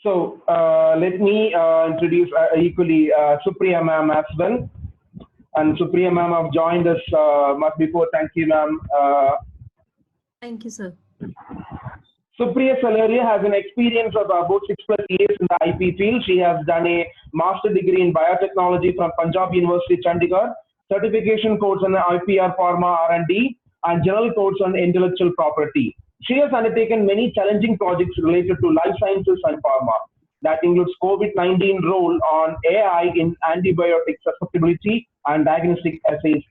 Let me introduce equally Supriya ma'am as well. And Supriya ma'am have joined us much before. Thank you, ma'am. Thank you, sir. Supriya Salaria has an experience of about 6+ years in the IP field. She has done a master degree in biotechnology from Punjab University, Chandigarh, certification course on IPR, Pharma R&D, and general course on intellectual property. She has undertaken many challenging projects related to life sciences and pharma. That includes COVID-19 role on AI in antibiotic susceptibility and diagnostic assays.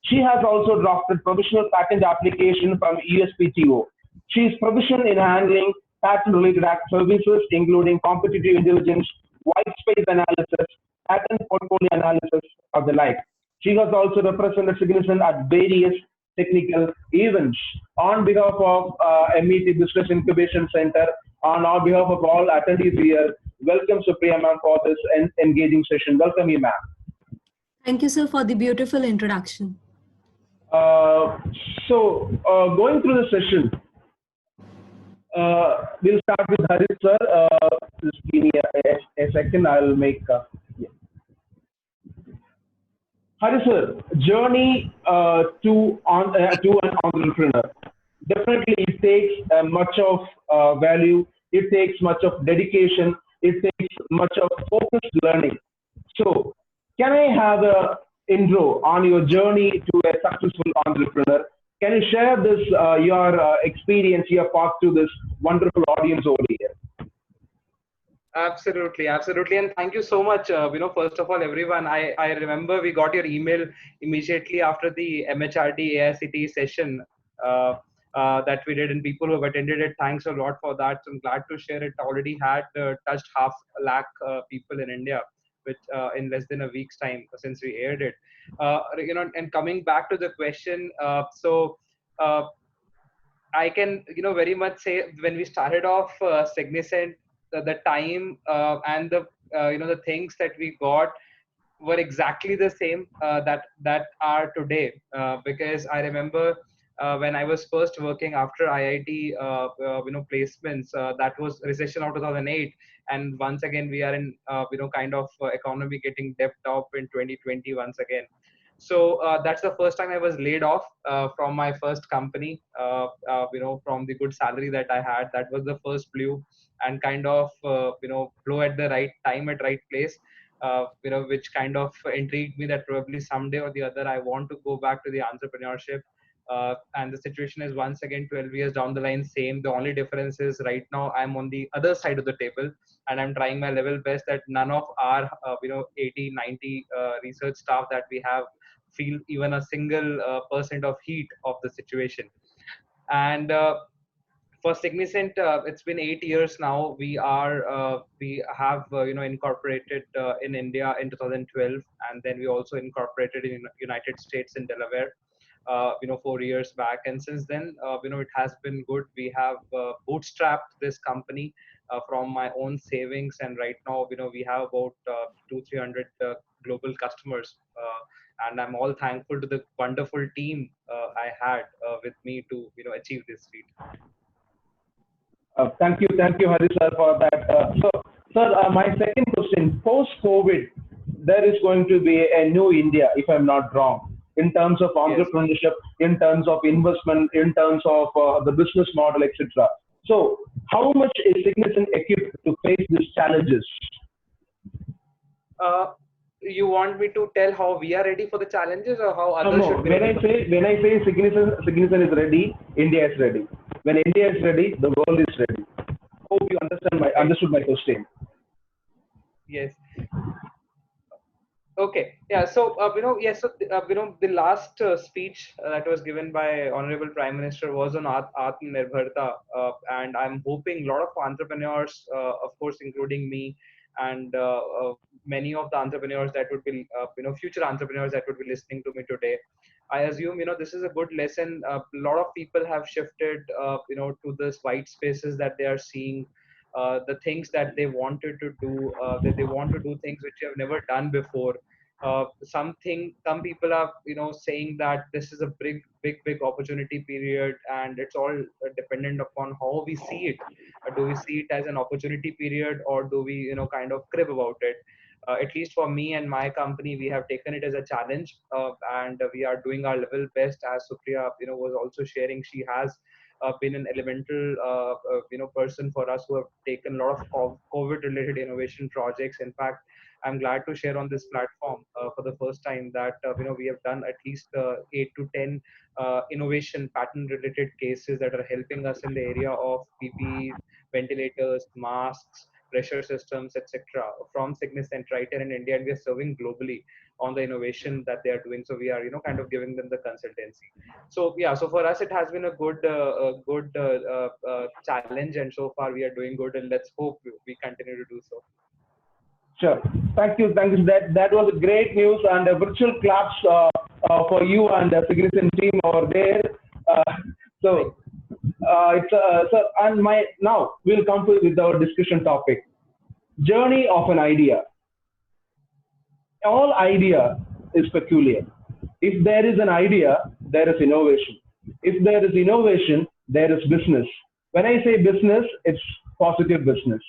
She has also drafted provisional patent application from USPTO. She is proficient in handling patent-related act services, including competitive intelligence, white space analysis, patent portfolio analysis, or the like. She has also represented Signicent at various technical events. On behalf of MET Business Incubation Center, on our behalf of all attendees here, welcome Supriya ma'am for this engaging session. Welcome you, ma'am. Thank you, sir, for the beautiful introduction. Going through the session, we'll start with Harit sir. Just give me a second. I'll make. Yeah. Harit sir, journey to an entrepreneur. Definitely, it takes much of value. It takes much of dedication. It takes much of focused learning. So, can I have a intro on your journey to a successful entrepreneur? Can you share this your experience, your path to this wonderful audience over here? Absolutely, absolutely, and thank you so much. First of all, everyone, I remember we got your email immediately after the MHRD AICT session that we did, and people who have attended it, thanks a lot for that. So I'm glad to share it. Already had touched 500,000 people in India, which in less than a week's time since we aired it. And coming back to the question, I can very much say when we started off Signicent, the time and the the things that we got were exactly the same that are today, because I remember when I was first working after IIT placements, that was recession of 2008, and once again we are in kind of economy getting debt up in 2020 once again. So that's the first time I was laid off from my first company, from the good salary that I had. That was the first blow, and kind of blow at the right time at right place, which kind of intrigued me that probably someday or the other I want to go back to the entrepreneurship. And the situation is once again 12 years down the line same. The only difference is right now I'm on the other side of the table, and I'm trying my level best that none of our 80-90 research staff that we have feel even a single percent of heat of the situation. And for Signicent, it's been 8 years now. We have incorporated in India in 2012, and then we also incorporated in United States in Delaware 4 years back. And since then it has been good. We have bootstrapped this company from my own savings, and right now we have about 200-300 global customers, and I'm all thankful to the wonderful team I had with me to achieve this feat. Thank you, Hari sir, for that. Sir, my second question: post-COVID, there is going to be a new India, if I'm not wrong, in terms of entrepreneurship, in terms of investment, in terms of the business model, etc. So, how much is Signicent equipped to face these challenges? You want me to tell how we are ready for the challenges, or how others should be ready? When I say Signicent is ready, India is ready. When India is ready, the world is ready. Hope you understood my question. Yes. Okay. Yeah. So the last speech that was given by Honorable Prime Minister was on Atmanirbharta, and I'm hoping a lot of entrepreneurs, of course, including me, and many of the entrepreneurs that would be future entrepreneurs that would be listening to me today, I assume this is a good lesson. A lot of people have shifted to this white spaces that they are seeing, the things that they wanted to do, that they want to do things which they have never done before. Some people are saying that this is a big opportunity period, and it's all dependent upon how we see it. do we see it as an opportunity period, or do we, kind of crib about it? At least for me and my company, we have taken it as a challenge, and we are doing our level best. As Supriya, was also sharing, she has been an elemental, person for us who have taken a lot of COVID-related innovation projects. In fact, I'm glad to share on this platform for the first time that we have done at least 8 to 10 innovation patent-related cases that are helping us in the area of PPE, ventilators, masks, pressure systems, etc. from Signicent right here in India, and we are serving globally on the innovation that they are doing. So we are, kind of giving them the consultancy. So yeah, so for us it has been a good challenge, and so far we are doing good, and let's hope we continue to do so. Sure. Thank you. Thank you. That was a great news, and a virtual claps for you and the Signicent team over there. So and now we'll come with our discussion topic: journey of an idea. All idea is peculiar. If there is an idea, there is innovation. If there is innovation, there is business. When I say business, it's positive business.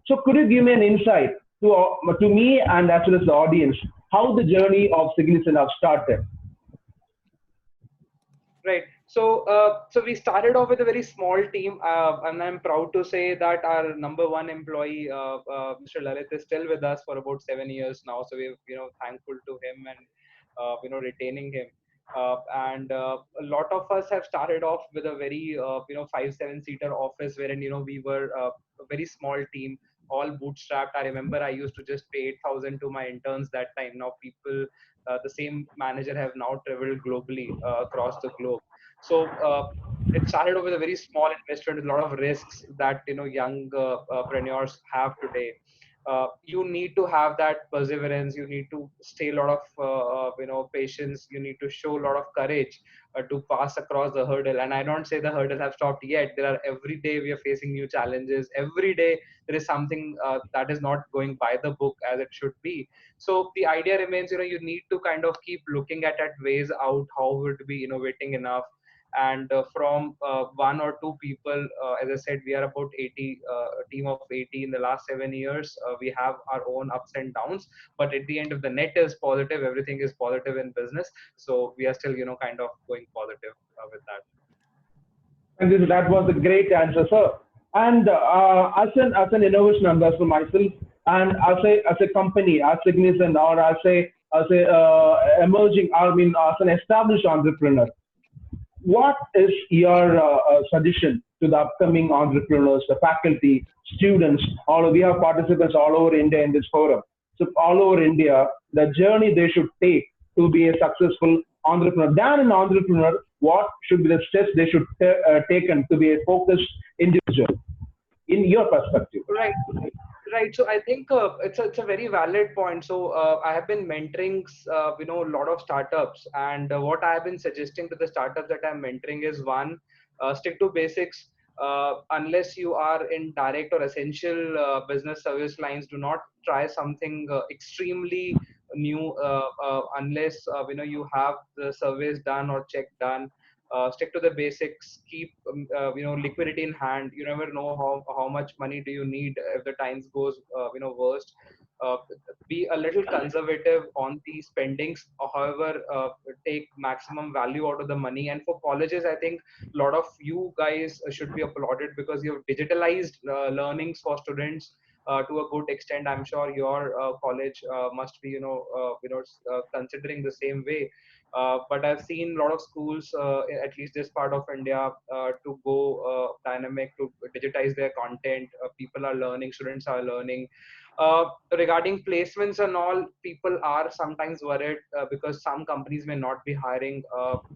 So could you give me an insight to me and as well as the audience, how the journey of Signicent have started? Right. So, so we started off with a very small team, and I'm proud to say that our number one employee, Mr. Lalit, is still with us for about 7 years now. So we're, thankful to him and, retaining him. And a lot of us have started off with a very, 5-7 seater office wherein, we were a very small team, all bootstrapped. I remember I used to just pay 8,000 to my interns that time. Now people, the same manager have now traveled globally across the globe. So it started off with a very small investment with a lot of risks that young entrepreneurs have today. You need to have that perseverance. You need to stay a lot of patience. You need to show a lot of courage to pass across the hurdle. And I don't say the hurdles have stopped yet. There are, every day we are facing new challenges. Every day there is something that is not going by the book as it should be. So the idea remains, you need to kind of keep looking at ways out, how would be innovating enough. And from one or two people, as I said, we are about 80, a team of 80 in the last 7 years. We have our own ups and downs, but at the end of the net is positive. Everything is positive in business. So we are still, kind of going positive with that. And that was a great answer, sir. And as an innovation ambassador myself, and as a company, as Signicent, or as a emerging, as an established entrepreneur, what is your suggestion to the upcoming entrepreneurs, the faculty, students? We have participants all over India in this forum. So all over India, the journey they should take to be a successful entrepreneur. Than an entrepreneur, what should be the steps they should taken to be a focused individual, in your perspective? Right. Right. So I think it's a very valid point. So I have been mentoring, a lot of startups, and what I have been suggesting to the startups that I'm mentoring is, one, stick to basics. Unless you are in direct or essential business service lines, do not try something extremely new unless you have the surveys done or check done. Stick to the basics. Keep liquidity in hand. You never know how much money do you need if the times goes worst. uh, be a little conservative on the spendings. However, take maximum value out of the money. And for colleges, I think a lot of you guys should be applauded because you have digitalized learnings for students to a good extent. I'm sure your college must be considering the same way. But I've seen a lot of schools, at least this part of India, to go dynamic, to digitize their content. People are learning, students are learning. Regarding placements and all, people are sometimes worried because some companies may not be hiring.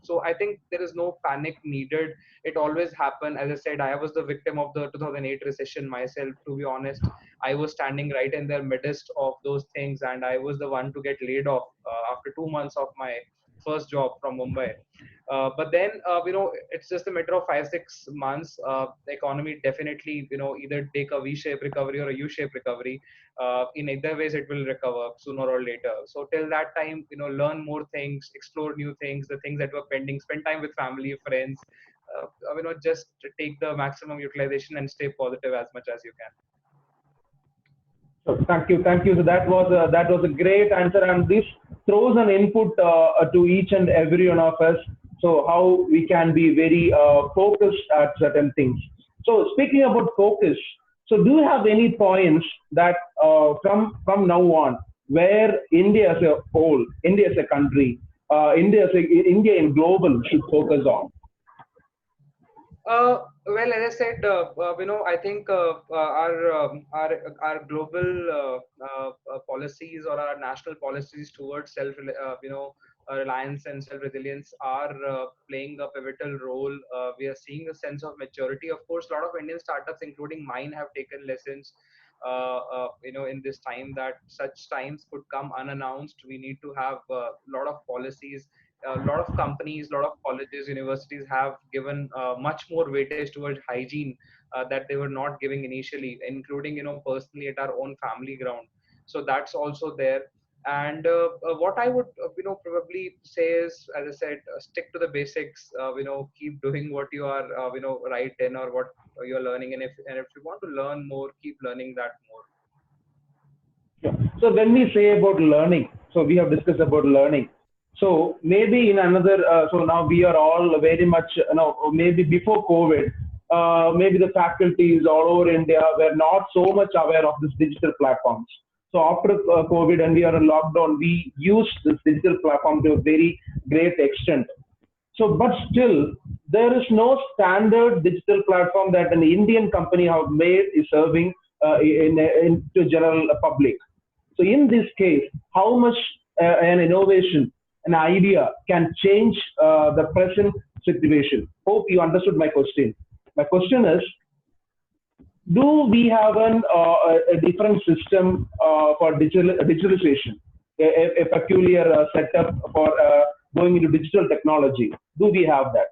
So I think there is no panic needed. It always happened. As I said, I was the victim of the 2008 recession myself, to be honest. I was standing right in the midst of those things, and I was the one to get laid off after 2 months of my first job from Mumbai. But then, it's just a matter of 5-6 months. The economy definitely, either take a V-shaped recovery or a U-shaped recovery. In either ways, it will recover sooner or later. So till that time, learn more things, explore new things, the things that were pending, spend time with family, friends, just take the maximum utilization and stay positive as much as you can. So thank you. So that was a great answer, and this throws an input to each and every one of us. So how we can be very focused at certain things. So speaking about focus, so do you have any points that from now on where India as a whole, India as a country, India in global should focus on? Well, as I said, I think our global policies or our national policies towards reliance and self-resilience are playing a pivotal role. We are seeing a sense of maturity. Of course, a lot of Indian startups, including mine, have taken lessons. In this time, that such times could come unannounced. We need to have a lot of policies. A lot of companies, a lot of colleges, universities have given much more weightage towards hygiene that they were not giving initially, including personally at our own family ground. So that's also there. And what I would probably say is, as I said, stick to the basics. Keep doing what you are right in, or what you're learning, and if you want to learn more, keep learning that more. Yeah. So when we say about learning, so we have discussed about learning. So maybe in another, so now we are all very much, maybe before COVID, maybe the faculties all over India were not so much aware of this digital platforms. So after COVID and we are in lockdown, we use this digital platform to a very great extent. So, but still, there is no standard digital platform that an Indian company have made is serving to general public. So in this case, how much an innovation, an idea can change the present situation? Hope you understood my question. My question is, do we have a different system for digitalization, a peculiar setup for going into digital technology? Do we have that?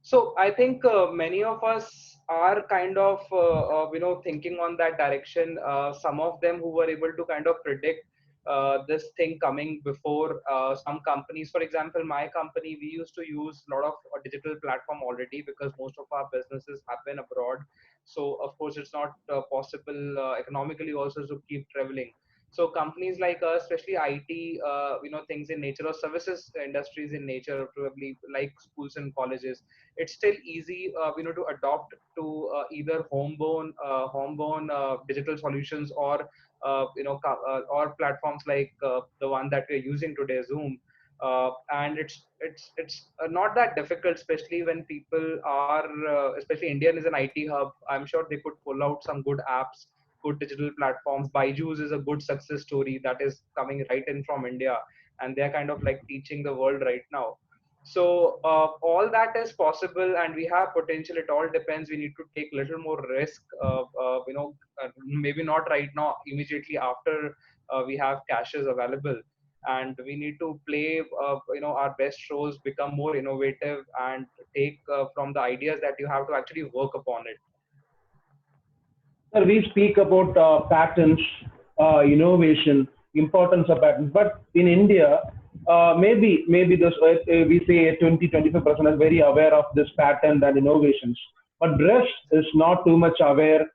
So I think many of us are kind of thinking on that direction. Some of them who were able to kind of predict this thing coming before some companies. For example, my company, we used to use a lot of digital platform already because most of our businesses happen abroad. So of course, it's not possible economically also to keep traveling. So companies like us, especially IT, things in nature or services industries in nature, probably like schools and colleges, it's still easy, to adopt to either homegrown digital solutions or or platforms like the one that we're using today, Zoom. And it's not that difficult, especially when people are, especially Indian is an IT hub. I'm sure they could pull out some good apps, good digital platforms. Byju's is a good success story that is coming right in from India, and they're kind of like teaching the world right now. So all that is possible, and we have potential. It all depends. We need to take little more risk. Maybe not right now, immediately after we have caches available, and we need to play, our best shows, become more innovative, and take from the ideas that you have to actually work upon it. Sir, we speak about patents, innovation, importance of patents, but in India, maybe this we say 20-25% is very aware of this patent and innovations, but rest is not too much aware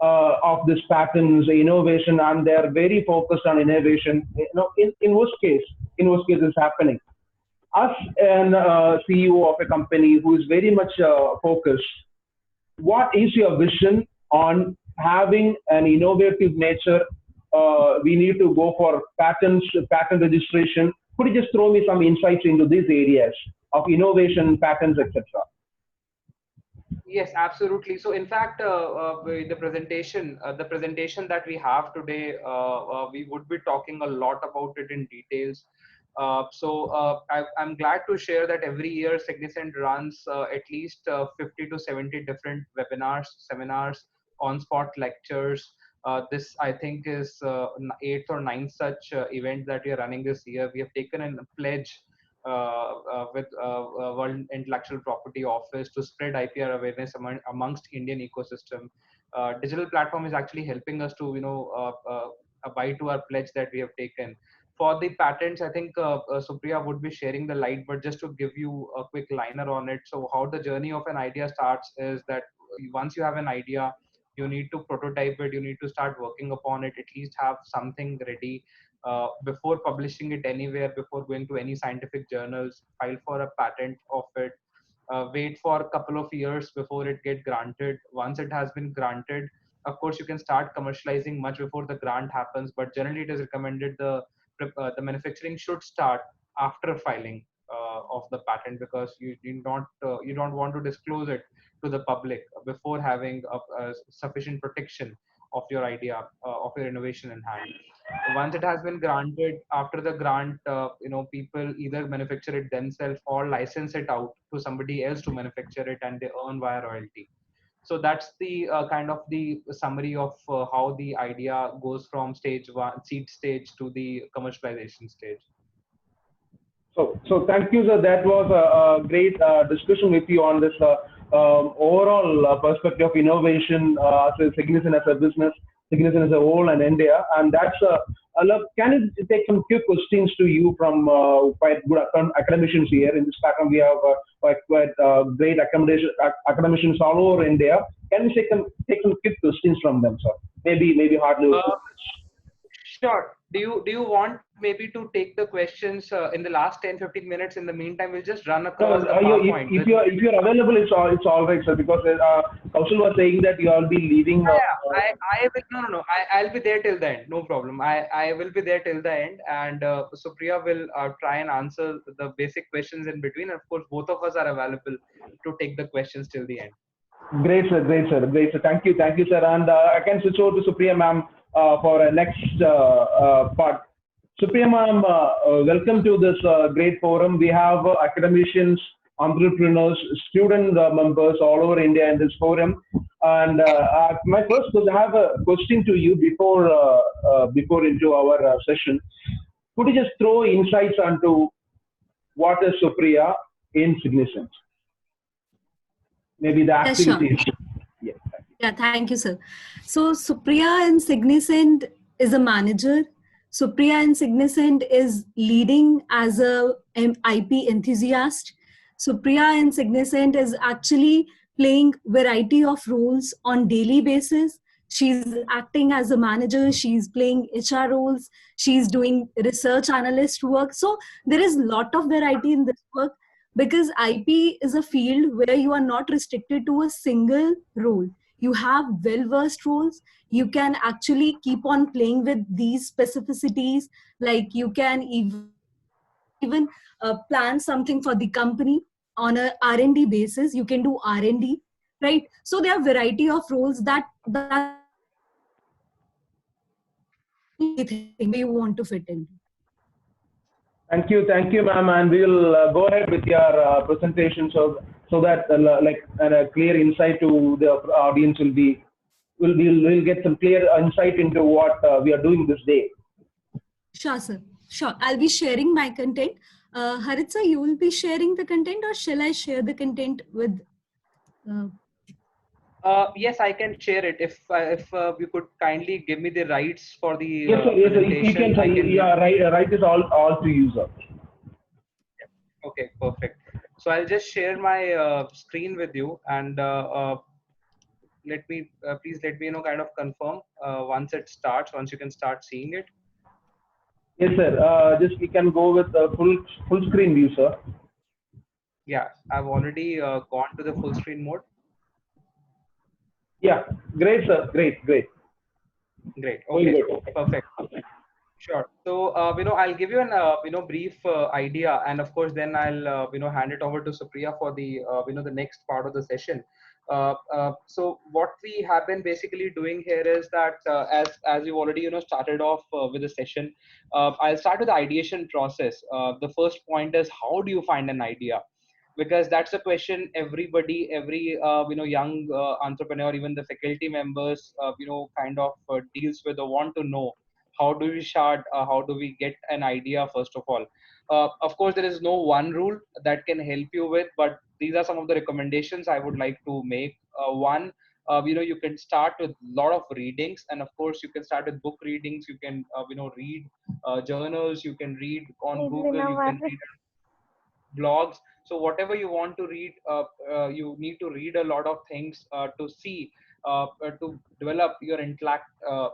of this patents, innovation, and they are very focused on innovation. In which case is happening. Us and CEO of a company who is very much focused, what is your vision on having an innovative nature? We need to go for patents, patent registration. Could you just throw me some insights into these areas of innovation, patents, etc.? Yes, absolutely. So in fact, the presentation that we have today, we would be talking a lot about it in details. I'm glad to share that every year Signicent runs at least 50 to 70 different webinars, seminars, on-spot lectures. This, I think, is eighth or ninth such event that we are running this year. We have taken a pledge with World Intellectual Property Office to spread IPR awareness amongst Indian ecosystem. Digital platform is actually helping us to abide to our pledge that we have taken. For the patents, I think Supriya would be sharing the light, but just to give you a quick liner on it. So how the journey of an idea starts is that once you have an idea, you need to prototype it, you need to start working upon it, at least have something ready before publishing it anywhere, before going to any scientific journals, file for a patent of it, wait for a couple of years before it get granted. Once it has been granted, of course, you can start commercializing much before the grant happens, but generally it is recommended the manufacturing should start after filing of the patent, because you don't want to disclose it to the public before having a sufficient protection of your idea, of your innovation in hand. Once it has been granted, after the grant, people either manufacture it themselves or license it out to somebody else to manufacture it, and they earn via royalty. So that's the kind of the summary of how the idea goes from stage one, seed stage, to the commercialization stage. So thank you, sir. That was a great discussion with you on this overall perspective of innovation, Signicent as a business, Signicent as a whole, and India. And that's can you take some quick questions to you from quite good academicians here in this platform? We have quite great academicians all over India. Can you take some quick questions from them, sir? Maybe hardly. Sure. Do you want maybe to take the questions in the last 10-15 minutes? In the meantime, we'll just run across the PowerPoint. If you're available, it's all right, sir. Because Kaushal was saying that you all be leaving. I will, no. I'll be there till the end. No problem. I will be there till the end, and Supriya will try and answer the basic questions in between. And of course, both of us are available to take the questions till the end. Great, sir. Thank you, sir. And I can switch over to Supriya ma'am for next part. Supriya ma'am, welcome to this great forum. We have academicians, entrepreneurs, student members all over India in this forum. And my first question, I have a question to you before into our session. Could you just throw insights onto what is Supriya in Signicent? Maybe the activities. Yeah, sure. Yeah, thank you, sir. So Supriya in Signicent is a manager. Supriya in Signicent is leading as a IP enthusiast. Supriya in Signicent is actually playing variety of roles on daily basis. She's acting as a manager, she's playing HR roles, she's doing research analyst work. So there is a lot of variety in this work, because IP is a field where you are not restricted to a single role. You have well-versed roles. You can actually keep on playing with these specificities. Like you can even plan something for the company on a R&D basis. You can do R&D, right? So there are variety of roles that you want to fit in. Thank you, ma'am, and we will go ahead with your presentation so that a clear insight to the audience will get some clear insight into what we are doing this day. Sure, sir. Sure. I'll be sharing my content. Harit sir, you will be sharing the content, or shall I share the content with? Yes, I can share it. If you could kindly give me the rights for the yes, sir. You can. Yeah, right is all to use. Okay, perfect. So I'll just share my screen with you, and please let me kind of confirm once it starts. Once you can start seeing it. Yes, sir. Just we can go with full screen view, sir. Yeah, I've already gone to the full screen mode. Yeah, great, sir. Great. Okay, perfect. Sure. So, I'll give you an, brief idea, and of course, then I'll, hand it over to Supriya for the, the next part of the session. So what we have been basically doing here is that, as you've already, started off with the session, I'll start with the ideation process. The first point is, how do you find an idea? Because that's a question every young entrepreneur, even the faculty members, kind of deals with or want to know. How do we start? How do we get an idea, first of all? Of course, there is no one rule that can help you with, but these are some of the recommendations I would like to make. One, you can start with a lot of readings, and of course you can start with book readings. You can read journals, you can read on Google, you can read blogs. So whatever you want to read, you need to read a lot of things to see, to develop your intellect,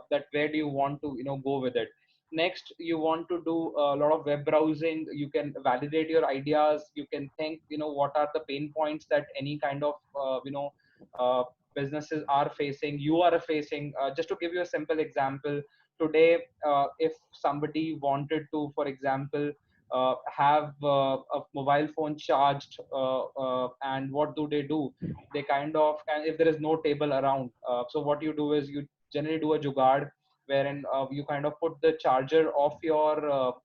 that where do you want to go with it. Next, you want to do a lot of web browsing. You can validate your ideas. You can think, what are the pain points that any kind of uh, businesses are facing, you are facing. Just to give you a simple example, today, if somebody wanted to, for example, have a mobile phone charged, and what do they do? They kind of, and if there is no table around, so what you do is you generally do a jugaad, wherein you kind of put the charger of your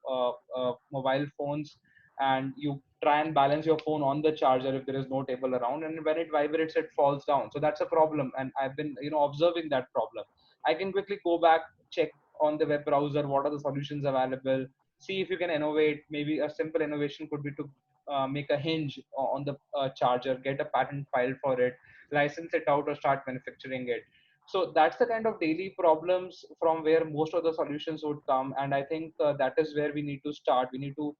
mobile phones, and you try and balance your phone on the charger if there is no table around, and when it vibrates it falls down. So that's a problem, and I've been observing that problem. I can quickly go back, check on the web browser what are the solutions available, see if you can innovate. Maybe a simple innovation could be to make a hinge on the charger, get a patent filed for it, license it out, or start manufacturing it. So that's the kind of daily problems from where most of the solutions would come, and I think that is where we need to start. We need to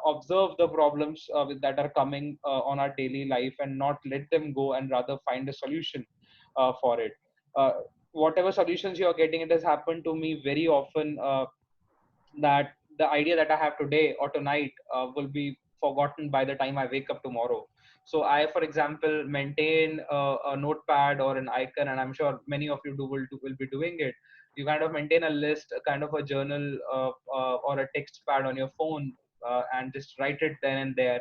observe the problems that are coming on our daily life, and not let them go, and rather find a solution for it. uh, Whatever solutions you are getting, it has happened to me very often, that the idea that I have today or tonight will be forgotten by the time I wake up tomorrow. So I, for example, maintain a notepad or an icon, and I'm sure many of you will be doing it. You kind of maintain a list, a kind of a journal, or a text pad on your phone, and just write it then and there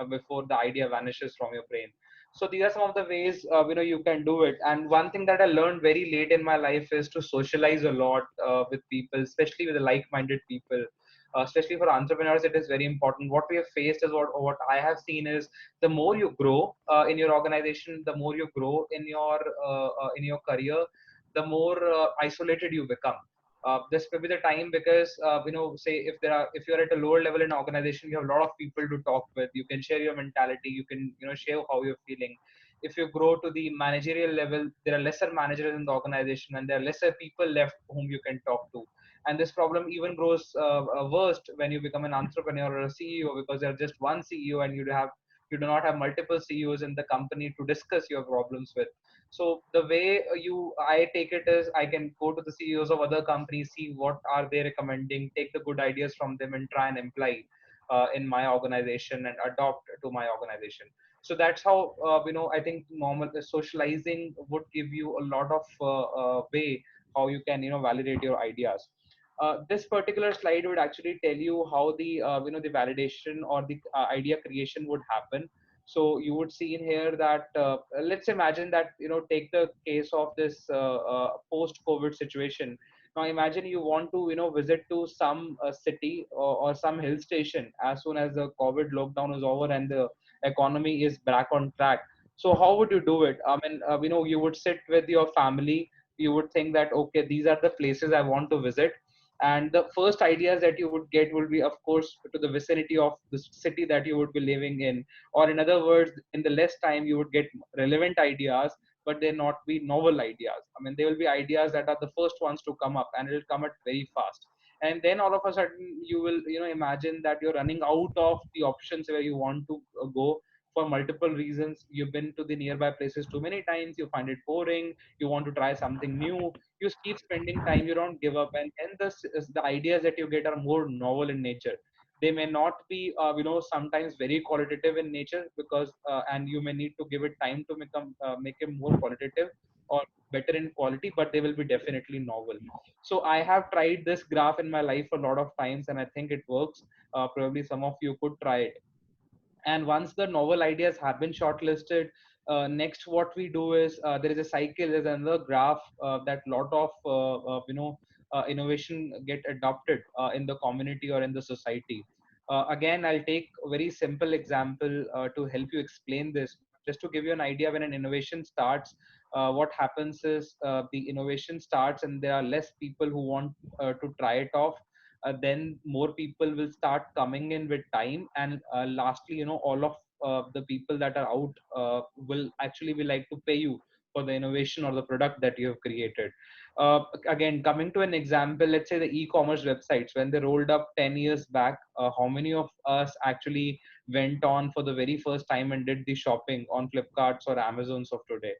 before the idea vanishes from your brain. So these are some of the ways you can do it. And one thing that I learned very late in my life is to socialize a lot with people, especially with the like-minded people. Especially for entrepreneurs, it is very important. What we have faced is, what I have seen is, the more you grow in your organization, the more you grow in your career, the more isolated you become. This may be the time, because say if you're at a lower level in an organization, you have a lot of people to talk with. You can share your mentality, you can share how you're feeling. If you grow to the managerial level, there are lesser managers in the organization, and there are lesser people left whom you can talk to. And this problem even grows worst when you become an entrepreneur or a CEO, because there's just one CEO, and you do not have multiple CEOs in the company to discuss your problems with. So the way I take it is, I can go to the CEOs of other companies, see what are they recommending, take the good ideas from them, and try and imply in my organization and adopt to my organization. So that's how I think normal socializing would give you a lot of way how you can validate your ideas. This particular slide would actually tell you how the the validation or the idea creation would happen. So you would see in here that let's imagine that take the case of this post COVID situation. Now imagine you want to visit to some city, or some hill station as soon as the COVID lockdown is over and the economy is back on track. So how would you do it? I mean, you would sit with your family, you would think that, okay, these are the places I want to visit, and the first ideas that you would get will be, of course, to the vicinity of the city that you would be living in. Or in other words, in the less time you would get relevant ideas, but they not be novel ideas. I mean, they will be ideas that are the first ones to come up, and it will come up very fast. And then all of a sudden you will imagine that you're running out of the options where you want to go, for multiple reasons. You've been to the nearby places too many times, you find it boring, you want to try something new, you keep spending time, you don't give up. And then the ideas that you get are more novel in nature. They may not be sometimes very qualitative in nature, because and you may need to give it time to make it more qualitative or better in quality, but they will be definitely novel. So I have tried this graph in my life a lot of times, and I think it works. Probably some of you could try it. And once the novel ideas have been shortlisted, next what we do is, there is a cycle, there's another graph, that lot of innovation get adopted in the community or in the society. Again, I'll take a very simple example to help you explain this. Just to give you an idea, when an innovation starts, what happens is, the innovation starts and there are less people who want to try it off. Then more people will start coming in with time, and lastly all of the people that are out will actually be like to pay you for the innovation or the product that you have created. Again, coming to an example, let's say the e-commerce websites, when they rolled up 10 years back, how many of us actually went on for the very first time and did the shopping on Flipkarts or Amazons of today?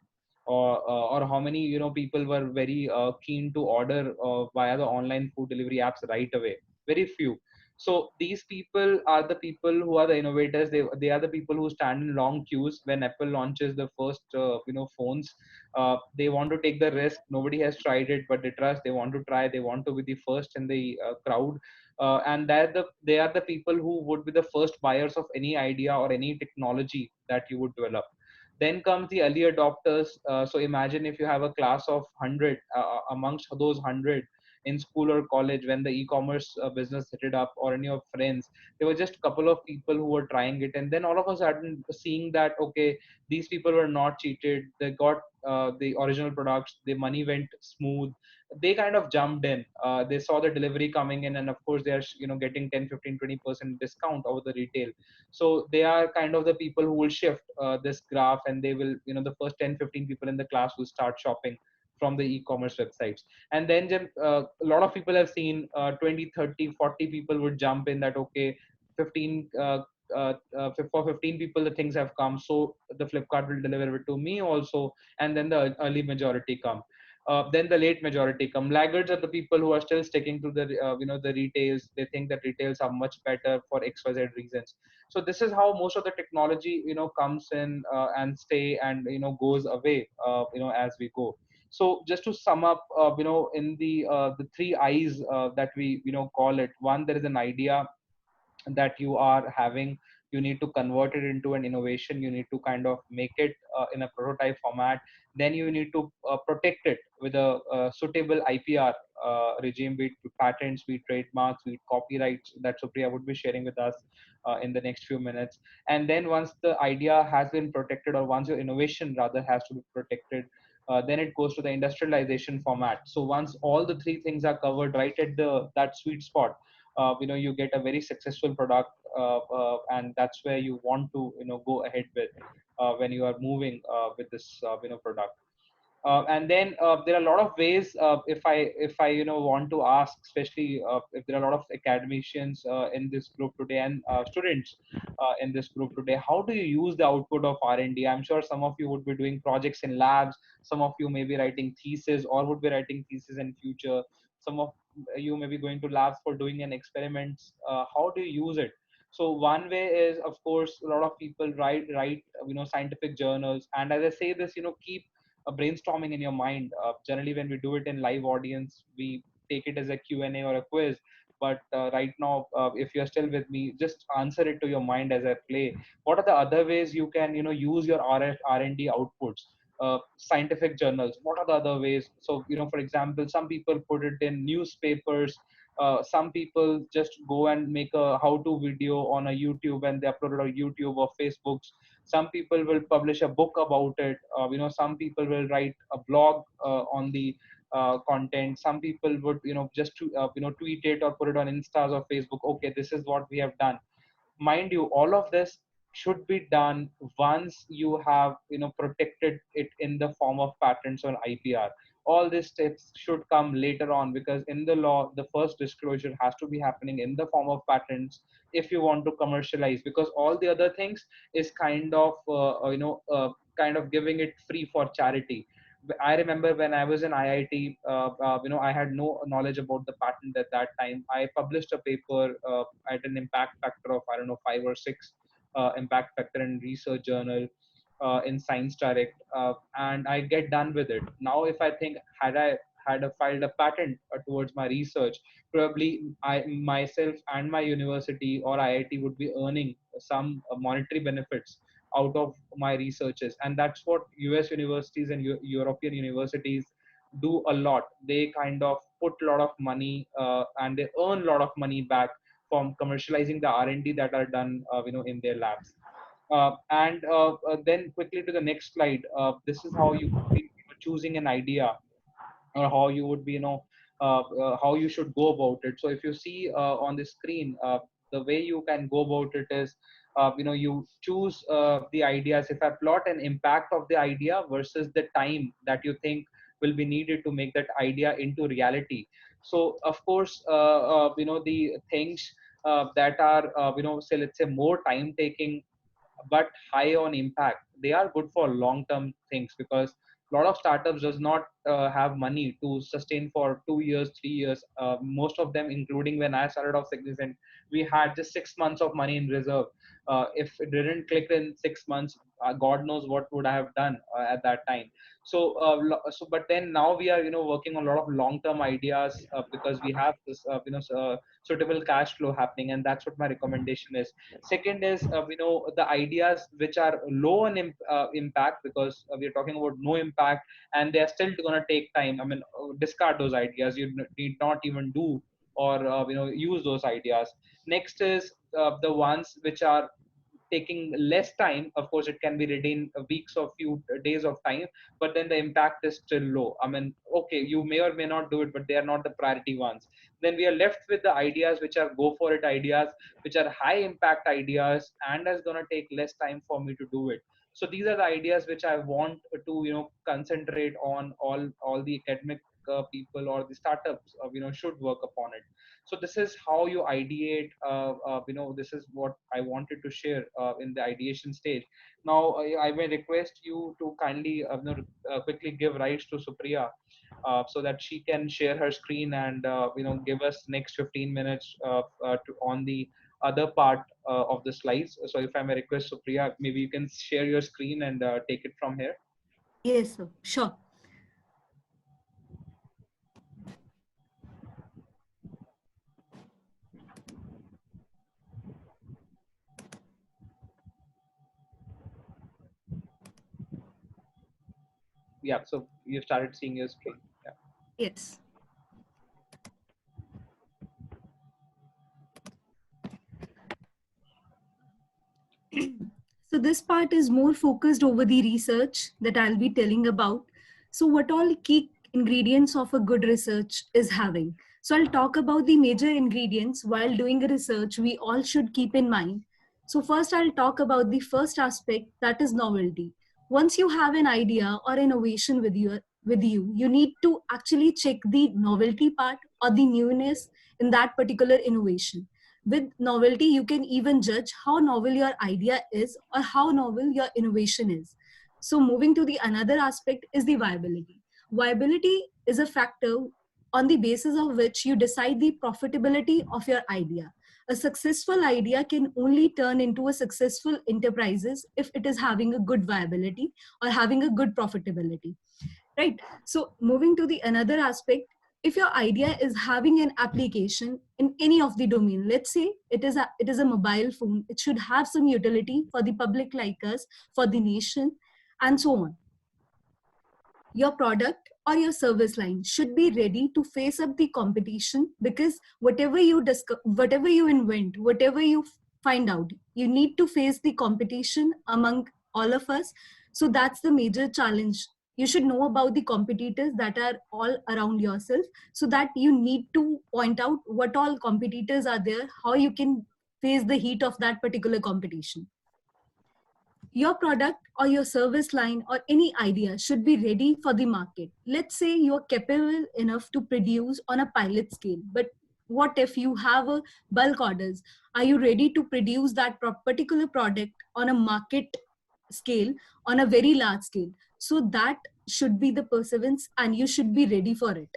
Or how many people were very keen to order via the online food delivery apps right away? Very few. So these people are the people who are the innovators. They are the people who stand in long queues when Apple launches the first phones. They want to take the risk. Nobody has tried it, but they trust. They want to try. They want to be the first in the crowd. And they are the people who would be the first buyers of any idea or any technology that you would develop. Then comes the early adopters. So imagine if you have a class of 100, amongst those 100 in school or college, when the e-commerce business hit it up, or any of friends, there were just a couple of people who were trying it, and then all of a sudden seeing that, okay, these people were not cheated, they got the original products, the money went smooth, they kind of jumped in. They saw the delivery coming in, and of course they are getting 10, 15, 20% discount over the retail. So they are kind of the people who will shift this graph, and they will, the first 10, 15 people in the class will start shopping from the e-commerce websites. And then a lot of people have seen 20, 30, 40 people would jump in that, okay, 15 for 15 people the things have come, so the Flipkart will deliver it to me also. And then the early majority come. Then the late majority come. Laggards are the people who are still sticking to the the retails. They think that retails are much better for XYZ reasons. So this is how most of the technology comes in and stay, and goes away as we go. So just to sum up, in the three I's that we call it. One, there is an idea that you are having. You need to convert it into an innovation. You need to kind of make it in a prototype format. Then you need to protect it with a suitable IPR regime, be it patents, be it trademarks, be it copyrights, that Supriya would be sharing with us in the next few minutes. And then once the idea has been protected, or once your innovation rather has to be protected, then it goes to the industrialization format. So once all the three things are covered right at that sweet spot, you get a very successful product, and that's where you want to go ahead with when you are moving with this product. And then there are a lot of ways. If I want to ask, especially if there are a lot of academicians in this group today, and students in this group today, how do you use the output of R&D? I'm sure some of you would be doing projects in labs. Some of you may be writing thesis, or would be writing thesis in future. Some of you may be going to labs for doing an experiments. How do you use it? So one way is, of course, a lot of people write scientific journals. And as I say this, keep a brainstorming in your mind. Generally, when we do it in live audience, we take it as a Q&A or a quiz. But right now, if you're still with me, just answer it to your mind as I play. What are the other ways you can, use your R&D outputs? Scientific journals. What are the other ways? So, for example, some people put it in newspapers. Some people just go and make a how-to video on a YouTube, and they upload it on YouTube or Facebook. Some people will publish a book about it. Some people will write a blog on the content. Some people would just to, tweet it or put it on Instas or Facebook. Okay, this is what we have done. Mind you, all of this should be done once you have protected it in the form of patents or IPR. All these steps should come later on, because in the law the first disclosure has to be happening in the form of patents if you want to commercialize, because all the other things is kind of kind of giving it free for charity. I remember when I was in IIT, I had no knowledge about the patent at that time. I published a paper at an impact factor of, I don't know, 5 or 6 impact factor in research journal in Science Direct, and I get done with it. Now, if I think, had I filed a patent towards my research, probably I myself and my university or IIT would be earning some monetary benefits out of my researches. And that's what US universities and European universities do a lot. They kind of put a lot of money and they earn a lot of money back from commercializing the R&D that are done in their labs. And then quickly to the next slide. This is how you would be choosing an idea, or how you would be how you should go about it. So if you see on the screen, The way you can go about it is, you choose the ideas. If I plot an impact of the idea versus the time that you think will be needed to make that idea into reality. So of course, the things that are, say, let's say, more time taking but high on impact, they are good for long term things, because a lot of startups does not have money to sustain for 2 years, 3 years. Most of them, including when I started off Signicent, we had just 6 months of money in reserve. If it didn't click in 6 months, God knows what would I have done at that time. So but then now we are, working on a lot of long term ideas, because we have this suitable cash flow happening, and that's what my recommendation is. Second is, the ideas which are low on impact, because we're talking about no impact and they are still going to take time. I mean, discard those ideas. You need not even do or use those ideas. Next is the ones which are taking less time. Of course, it can be written weeks or few days of time, but then the impact is still low. I mean, okay, you may or may not do it, but they are not the priority ones. Then we are left with the ideas which are go for it ideas, which are high impact ideas, and is going to take less time for me to do it. So these are the ideas which I want to, concentrate on. All the academic people or the startups should work upon it. So this is how you ideate. This is what I wanted to share in the ideation stage. Now I may request you to kindly quickly give rights to Supriya, so that she can share her screen and give us next 15 minutes on the other part of the slides. So if I may request Supriya, maybe you can share your screen and take it from here. Yes, sir. Sure. Yeah, so you started seeing your screen. Yeah. Yes. So this part is more focused over the research that I'll be telling about. So what all key ingredients of a good research is having. So I'll talk about the major ingredients while doing a research we all should keep in mind. So first I'll talk about the first aspect, that is novelty. Once you have an idea or innovation with you, you need to actually check the novelty part or the newness in that particular innovation. With novelty, you can even judge how novel your idea is or how novel your innovation is. So moving to the another aspect is the viability. Viability is a factor on the basis of which you decide the profitability of your idea. A successful idea can only turn into a successful enterprises if it is having a good viability or having a good profitability, right? So moving to the another aspect, if your idea is having an application in any of the domain, let's say it is a mobile phone, it should have some utility for the public like us, for the nation, and so on. Your product or your service line should be ready to face up the competition, because whatever you discover, whatever you invent, whatever you find out, you need to face the competition among all of us. So that's the major challenge. You should know about the competitors that are all around yourself, so that you need to point out what all competitors are there, how you can face the heat of that particular competition. Your product or your service line or any idea should be ready for the market. Let's say you're capable enough to produce on a pilot scale, but what if you have a bulk orders? Are you ready to produce that particular product on a market scale, on a very large scale? So that should be the perseverance, and you should be ready for it.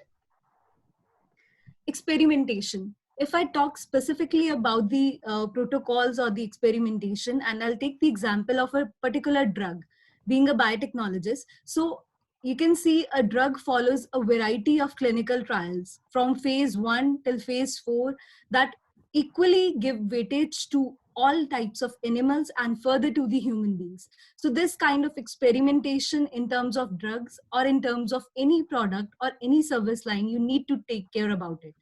Experimentation. If I talk specifically about the protocols or the experimentation, and I'll take the example of a particular drug, being a biotechnologist. So you can see a drug follows a variety of clinical trials from phase 1 till phase 4 that equally give weightage to all types of animals and further to the human beings. So this kind of experimentation in terms of drugs or in terms of any product or any service line, you need to take care about it.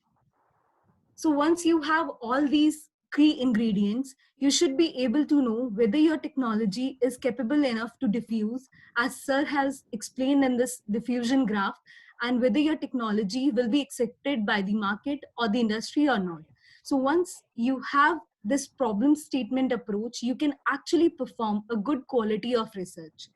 So once you have all these key ingredients, you should be able to know whether your technology is capable enough to diffuse, as Sir has explained in this diffusion graph, and whether your technology will be accepted by the market or the industry or not. So once you have this problem statement approach, you can actually perform a good quality of research.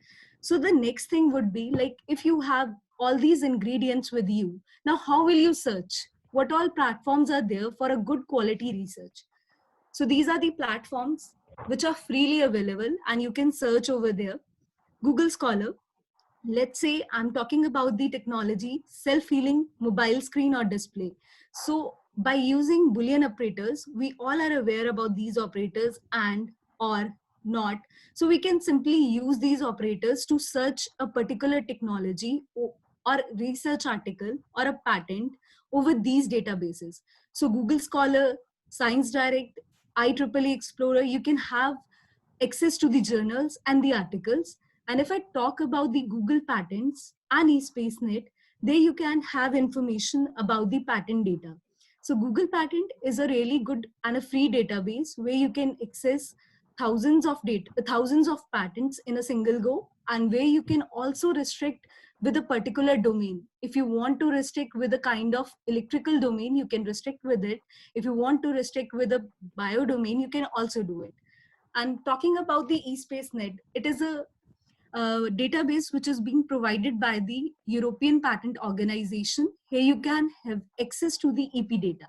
So the next thing would be like, if you have all these ingredients with you, now how will you search? What all platforms are there for a good quality research? So these are the platforms which are freely available and you can search over there. Google Scholar. Let's say I'm talking about the technology, self-healing mobile screen or display. So by using Boolean operators, we all are aware about these operators and, or, not. So we can simply use these operators to search a particular technology or research article or a patent over these databases. So Google Scholar, Science Direct, IEEE Explorer, you can have access to the journals and the articles. And if I talk about the Google patents and eSpaceNet, there you can have information about the patent data. So Google Patent is a really good and a free database where you can access thousands of patents in a single go, and where you can also restrict with a particular domain. If you want to restrict with a kind of electrical domain, you can restrict with it. If you want to restrict with a bio domain, you can also do it. And talking about the eSpaceNet, it is a database which is being provided by the European Patent Organization. Here you can have access to the EP data.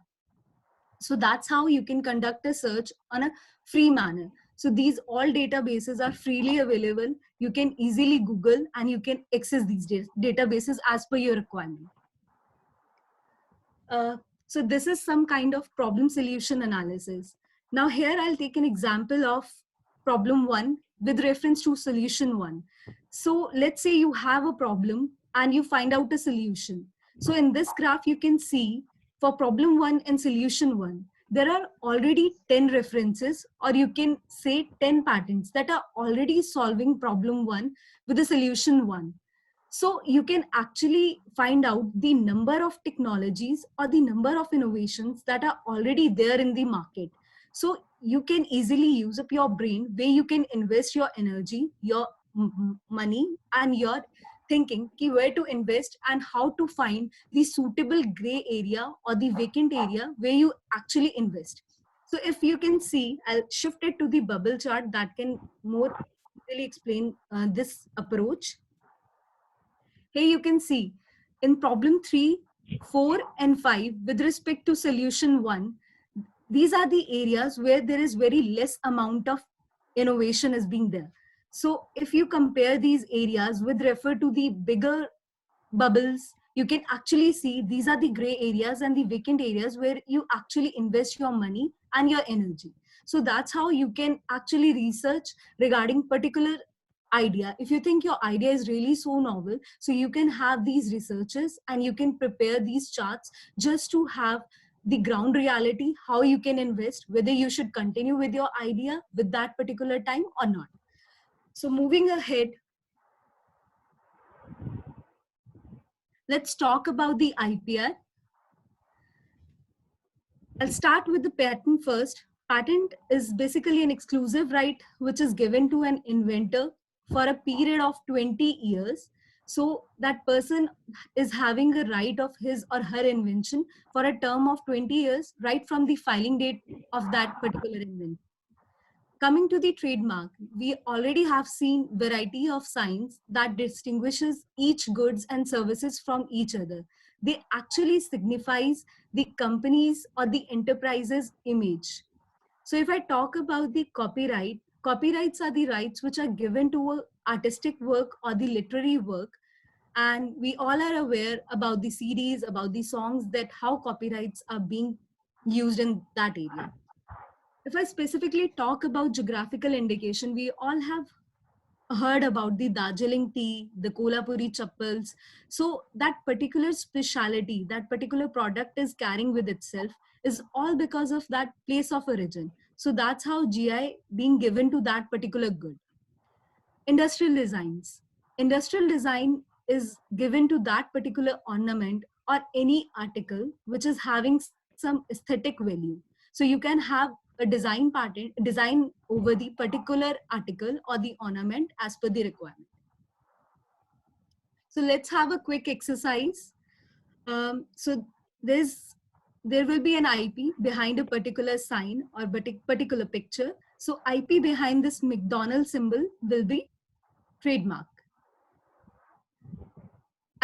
So that's how you can conduct a search on a free manner. So these all databases are freely available. You can easily Google and you can access these databases as per your requirement. So this is some kind of problem solution analysis. Now here I'll take an example of problem 1 with reference to solution 1. So let's say you have a problem and you find out a solution. So in this graph, you can see for problem 1 and solution 1, there are already 10 references, or you can say 10 patents that are already solving problem 1 with the solution 1. So you can actually find out the number of technologies or the number of innovations that are already there in the market. So you can easily use up your brain, where you can invest your energy, your money, and your thinking where to invest and how to find the suitable gray area or the vacant area where you actually invest. So if you can see, I'll shift it to the bubble chart that can more easily explain this approach. Here you can see in problem 3, 4, and 5 with respect to solution 1, these are the areas where there is very less amount of innovation is being there. So if you compare these areas with refer to the bigger bubbles, you can actually see these are the gray areas and the vacant areas where you actually invest your money and your energy. So that's how you can actually research regarding particular idea. If you think your idea is really so novel, so you can have these researches and you can prepare these charts just to have the ground reality, how you can invest, whether you should continue with your idea with that particular time or not. So moving ahead, let's talk about the IPR. I'll start with the patent first. Patent is basically an exclusive right which is given to an inventor for a period of 20 years. So that person is having a right of his or her invention for a term of 20 years, right from the filing date of that particular invention. Coming to the trademark, we already have seen variety of signs that distinguishes each goods and services from each other. They actually signifies the company's or the enterprise's image. So if I talk about the copyright, copyrights are the rights which are given to a artistic work or the literary work. And we all are aware about the CDs, about the songs, that how copyrights are being used in that area. If I specifically talk about geographical indication, we all have heard about the Darjeeling tea, the Kolhapuri chappals. So that particular speciality, that particular product is carrying with itself is all because of that place of origin. So that's how GI being given to that particular good. Industrial designs. Industrial design is given to that particular ornament or any article which is having some aesthetic value. So you can have a design pattern, design over the particular article or the ornament as per the requirement. So let's have a quick exercise. So there's there will be an IP behind a particular sign or particular picture. So IP behind this McDonald's symbol will be trademark.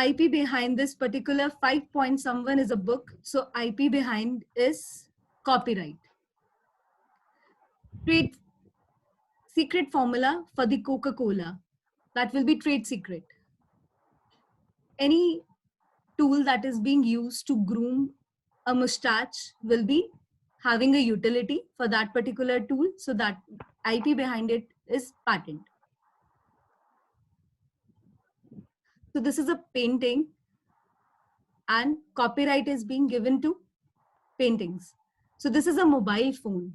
IP behind this particular 5 point someone is a book. So IP behind is copyright. Trade secret formula for the Coca-Cola, that will be trade secret. Any tool that is being used to groom a mustache will be having a utility for that particular tool. So that IP behind it is patent. So this is a painting and copyright is being given to paintings. So this is a mobile phone.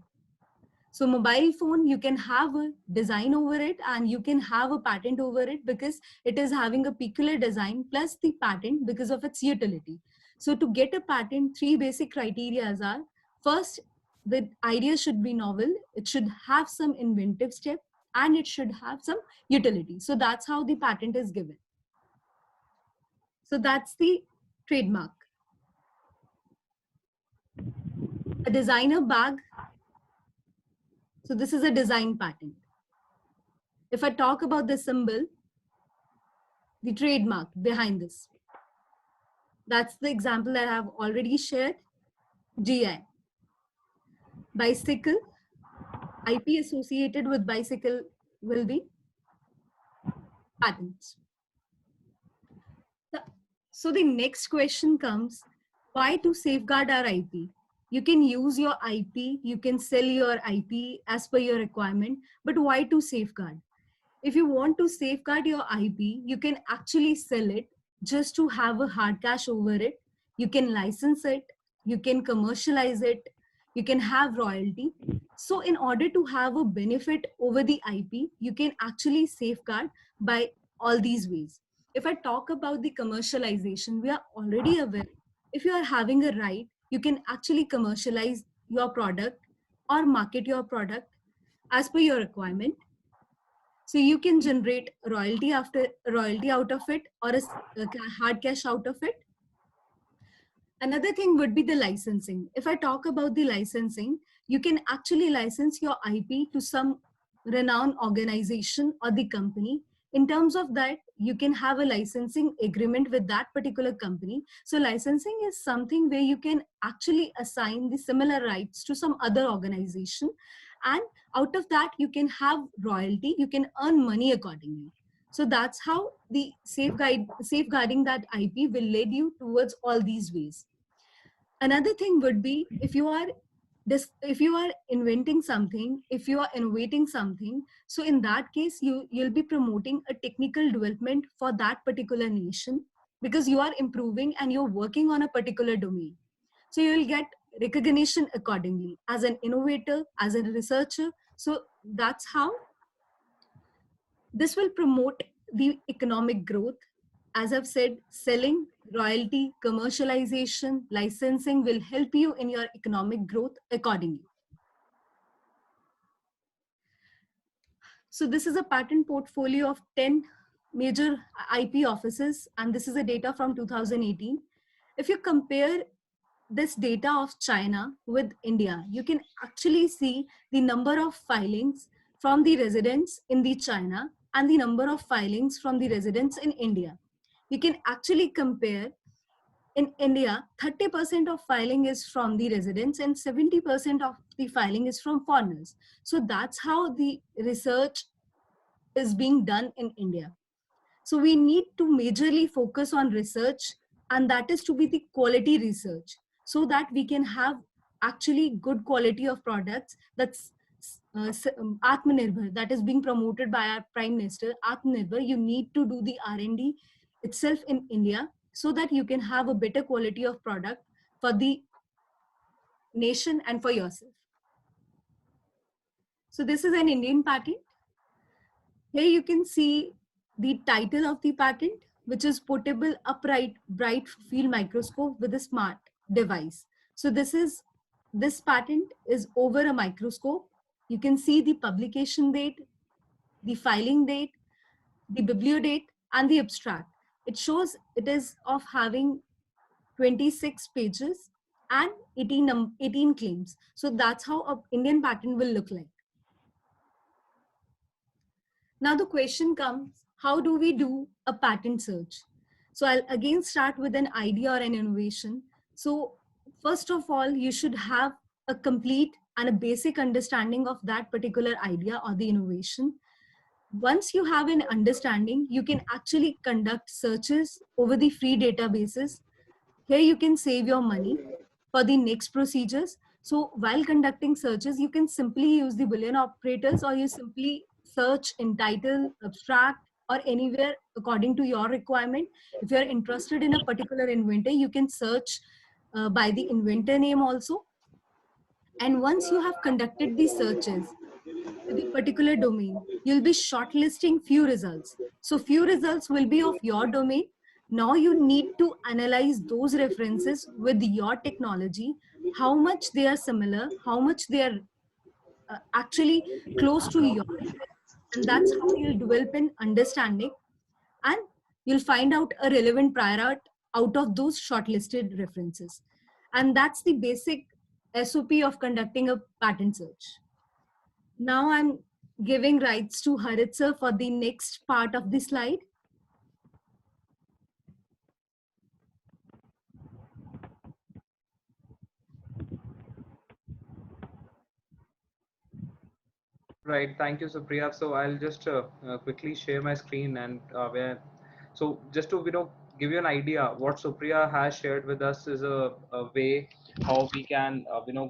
So mobile phone, you can have a design over it and you can have a patent over it because it is having a peculiar design plus the patent because of its utility. So to get a patent, 3 basic criteria are: first, the idea should be novel, it should have some inventive step, and it should have some utility. So that's how the patent is given. So that's the trademark. A designer bag. So this is a design patent. If I talk about the symbol, the trademark behind this, that's the example that I have already shared. GI. Bicycle, IP associated with bicycle will be patents. So the next question comes, why to safeguard our IP? You can use your IP, you can sell your IP as per your requirement, but why to safeguard? If you want to safeguard your IP, you can actually sell it just to have a hard cash over it. You can license it, you can commercialize it, you can have royalty. So in order to have a benefit over the IP, you can actually safeguard by all these ways. If I talk about the commercialization, we are already aware, if you are having a right, you can actually commercialize your product or market your product as per your requirement. So you can generate royalty out of it or a hard cash out of it. Another thing would be the licensing. If I talk about the licensing, you can actually license your IP to some renowned organization or the company. In terms of that, you can have a licensing agreement with that particular company. So licensing is something where you can actually assign the similar rights to some other organization. And out of that, you can have royalty, you can earn money accordingly. So that's how the safeguarding that IP will lead you towards all these ways. Another thing would be, if you are inventing something, if you are innovating something, so in that case, you'll be promoting a technical development for that particular nation because you are improving and you're working on a particular domain. So you'll get recognition accordingly as an innovator, as a researcher. So that's how this will promote the economic growth. As I've said, selling, royalty, commercialization, licensing will help you in your economic growth accordingly. So this is a patent portfolio of 10 major IP offices, and this is a data from 2018. If you compare this data of China with India, you can actually see the number of filings from the residents in the China and the number of filings from the residents in India. You can actually compare. In India, 30% of filing is from the residents and 70% of the filing is from foreigners. So that's how the research is being done in India. So we need to majorly focus on research, and that is to be the quality research, so that we can have actually good quality of products. That's Atmanirbhar, that is being promoted by our Prime Minister. Atmanirbhar, you need to do the R&D itself in India so that you can have a better quality of product for the nation and for yourself. So this is an Indian patent. Here you can see the title of the patent, which is portable upright bright field microscope with a smart device. So this patent is over a microscope. You can see the publication date, the filing date, the bibliodate, and the abstract. It shows it is of having 26 pages. and 18 claims. So that's how an Indian patent will look like. Now the question comes, how do we do a patent search? So I'll again start with an idea or an innovation. So first of all, you should have a complete and a basic understanding of that particular idea or the innovation. Once you have an understanding, you can actually conduct searches over the free databases. Here you can save your money for the next procedures. So while conducting searches, you can simply use the Boolean operators, or you simply search in title, abstract, or anywhere according to your requirement. If you're interested in a particular inventor, you can search by the inventor name also. And once you have conducted the searches to the particular domain, you'll be shortlisting few results. So few results will be of your domain. Now you need to analyze those references with your technology, how much they are similar, how much they are actually close to your reference. And that's how you'll develop an understanding, and you'll find out a relevant prior art out of those shortlisted references. And that's the basic SOP of conducting a patent search. Now I'm giving rights to Harit sir for the next part of the slide. Right. Thank you, Supriya. So I'll just quickly share my screen and so just to give you an idea, what Supriya has shared with us is a way how we can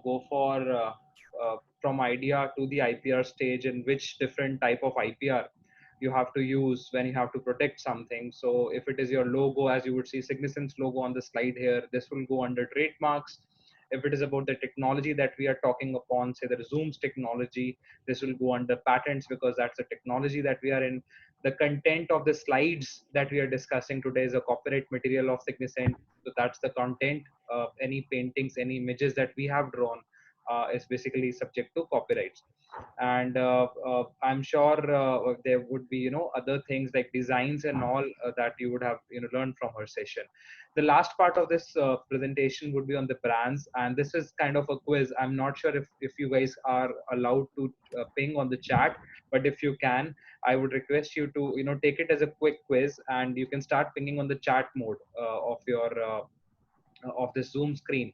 go for from idea to the IPR stage, and which different type of IPR you have to use when you have to protect something. So if it is your logo, as you would see Signicent's logo on the slide here, this will go under trademarks. If it is about the technology that we are talking upon, say the Zoom's technology, this will go under patents because that's the technology that we are in. The content of the slides that we are discussing today is a copyright material of Signicent. So that's the content. Any paintings, any images that we have drawn is basically subject to copyrights. And I'm sure there would be other things like designs and all that you would have learned from her session. The last part of this presentation would be on the brands, and this is kind of a quiz. I'm not sure if you guys are allowed to ping on the chat, but if you can, I would request you to take it as a quick quiz, and you can start pinging on the chat mode of your of this Zoom screen.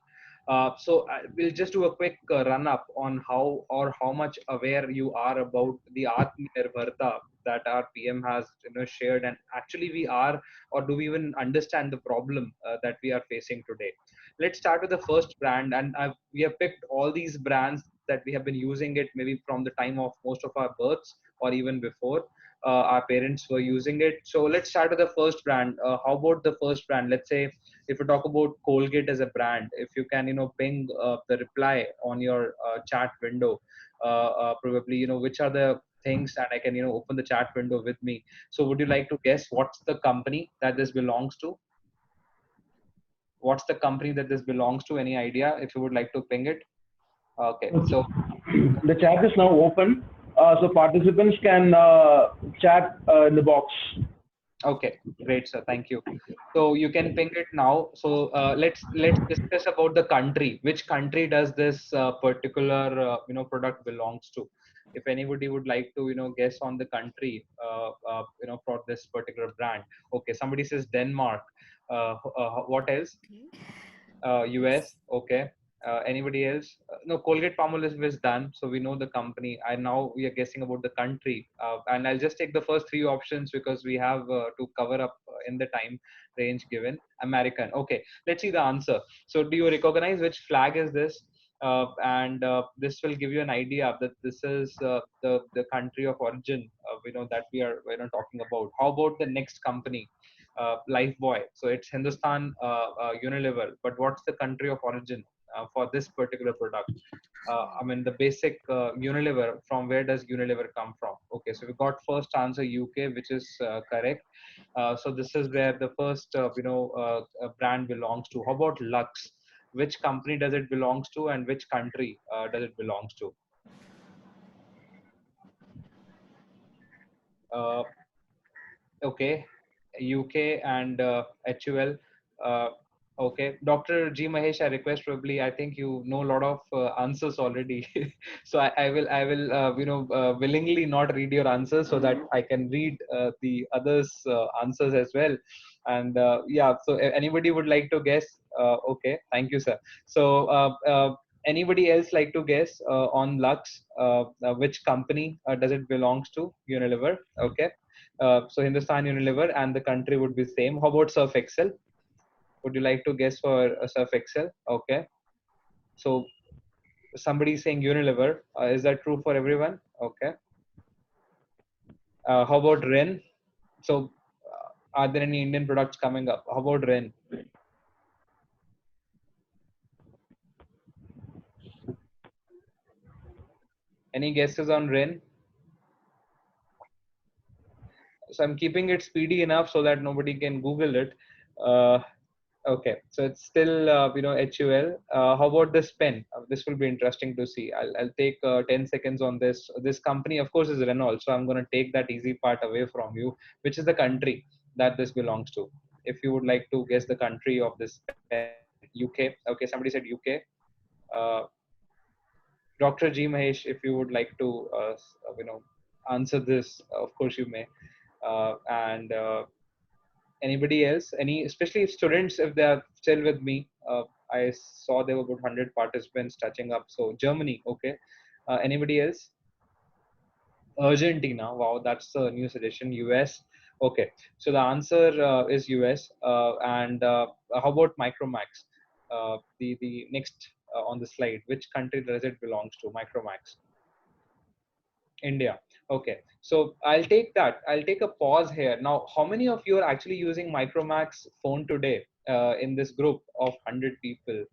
So we'll just do a quick run up on how much aware you are about the Atmanirbharta that our PM has shared, and actually we are, or do we even understand the problem that we are facing today. Let's start with the first brand, and we have picked all these brands that we have been using it maybe from the time of most of our births or even before. Our parents were using it. So let's start with the first brand. How about the first brand? Let's say if you talk about Colgate as a brand, if you can ping the reply on your chat window, probably which are the things, and I can open the chat window with me. So would you like to guess what's the company that this belongs to? What's the company that this belongs to? Any idea if you would like to ping it? Okay, so the chat is now open, so participants can chat in the box. okay, great, sir. Thank you. So you can ping it now. So let's discuss about the country. Which country does this particular product belongs to? If anybody would like to guess on the country for this particular brand. Okay, somebody says Denmark. What else? US. Okay. Anybody else? No, Colgate Palmolive is done, so we know the company. And now we are guessing about the country. And I'll just take the first three options because we have to cover up in the time range given. American. Okay, let's see the answer. So, do you recognize which flag is this? And this will give you an idea that this is the country of origin. That we are talking about. How about the next company? Lifebuoy. So it's Hindustan Unilever. But what's the country of origin for this particular product? I mean, the basic Unilever. From where does Unilever come from? Okay, so we got first answer UK, which is correct. So this is where the first brand belongs to. How about Lux? Which company does it belongs to, and which country does it belongs to? Okay, UK and HUL. Okay, Dr. G. Mahesh, I request probably, I think you know a lot of answers already. So I will willingly not read your answers so that I can read the others' answers as well. And yeah, so anybody would like to guess? Okay, thank you, sir. So anybody else like to guess on Lux? Which company does it belongs to? Unilever. Okay. So Hindustan Unilever and the country would be same. How about Surf Excel? Would you like to guess for Surf Excel? Okay. So somebody is saying Unilever. Is that true for everyone? Okay. How about Ren? So are there any Indian products coming up? How about Ren? Any guesses on Ren? So I'm keeping it speedy enough so that nobody can Google it. Uh, Okay, so it's still HUL. How about this pen? This will be interesting to see. I'll take 10 seconds on this. This company, of course, is Renault. So I'm going to take that easy part away from you, which is the country that this belongs to. If you would like to guess the country of this pen, UK. Okay, somebody said UK. Uh, Dr. G Mahesh, if you would like to, answer this, of course you may. And Anybody else? Any, especially students, if they are still with me. I saw there were about 100 participants touching up. So Germany, okay. Anybody else? Argentina, wow, that's a new suggestion. US, okay. So the answer is US. And How about Micromax? The next on the slide, which country does it belongs to? Micromax. India. Okay. So I'll take that. I'll take a pause here. Now, how many of you are actually using Micromax phone today in this group of 100 people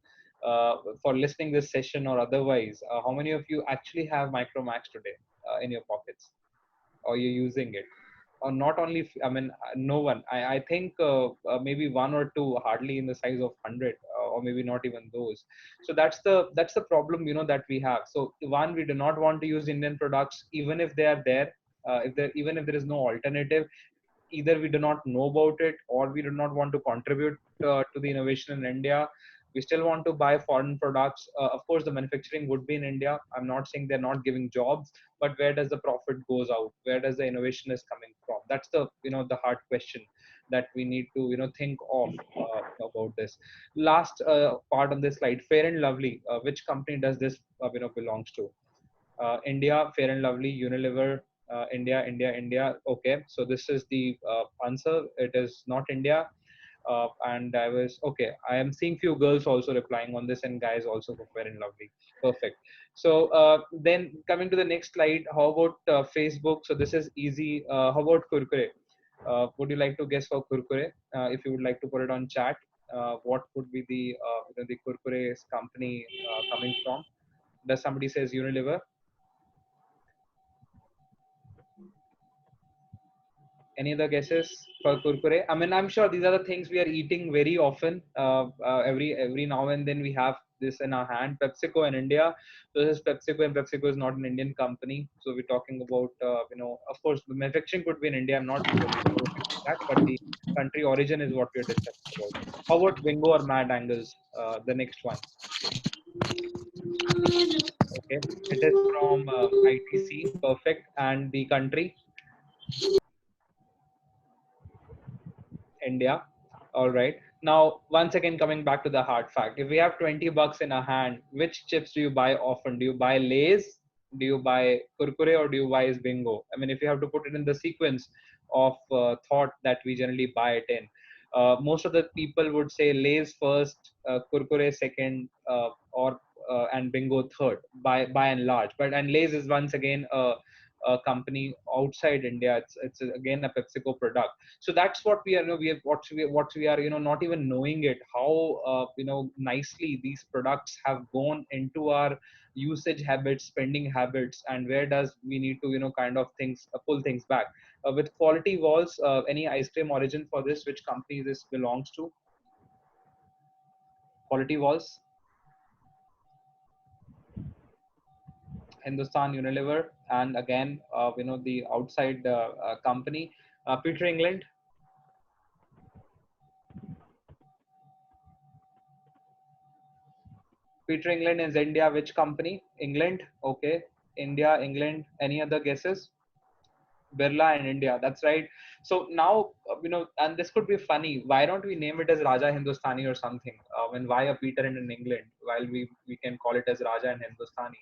for listening this session or otherwise? How many of you actually have Micromax today in your pockets, or you're using it? Or not only, no one. I think maybe one or two, hardly in the size of 100, or maybe not even those. So that's the problem, that we have. So one, we do not want to use Indian products, even if they are there. Even if there is no alternative, either we do not know about it, or we do not want to contribute to the innovation in India. We still want to buy foreign products. Of course, the manufacturing would be in India. I'm not saying they're not giving jobs, but where does the profit goes out? Where does the innovation is coming from? That's the hard question that we need to think of about this. Last part on this slide, Fair and Lovely. Which company does this belongs to? India, Fair and Lovely, Unilever, India, India, India. Okay, so this is the answer. It is not India. And I was okay. I am seeing few girls also replying on this, and guys also for Fair and Lovely. Perfect. So then coming to the next slide, how about Facebook? So this is easy. How about Kurkure? Would you like to guess for Kurkure? If you would like to put it on chat, what would be the Kurkure's company coming from? Does somebody says Unilever? Any other guesses for kurkure? I mean, I'm sure these are the things we are eating very often. Every now and then we have this in our hand. PepsiCo in India. So this is PepsiCo, and PepsiCo is not an Indian company. So we're talking about, of course, the manufacturing could be in India. I'm not restricting that, but the country origin is what we're discussing about. How about Bingo or Mad Angles? The next one. Okay, it is from ITC. Perfect. And the country? India. All right. Now, once again, coming back to the hard fact, if we have 20 bucks in a hand, which chips do you buy often? Do you buy Lay's? Do you buy Kurkure, or do you buy Bingo? I mean, if you have to put it in the sequence of thought that we generally buy it in, most of the people would say Lay's first, Kurkure second, or and Bingo third, by and large. But and Lay's is once again a company outside India. It's again a PepsiCo product. So that's what we are, what we are, not even knowing it, how nicely these products have gone into our usage habits, spending habits, and where does we need to kind of things pull things back. With Quality Walls, any ice cream origin for this? Which company this belongs to? Quality Walls, Hindustan Unilever, and again the outside company. Peter England. Peter England is India. Which company? England. Okay. India, England. Any other guesses? Birla and India. That's right. So now, and this could be funny. Why don't we name it as Raja Hindustani or something? When why a Peter in England? While we can call it as Raja and Hindustani.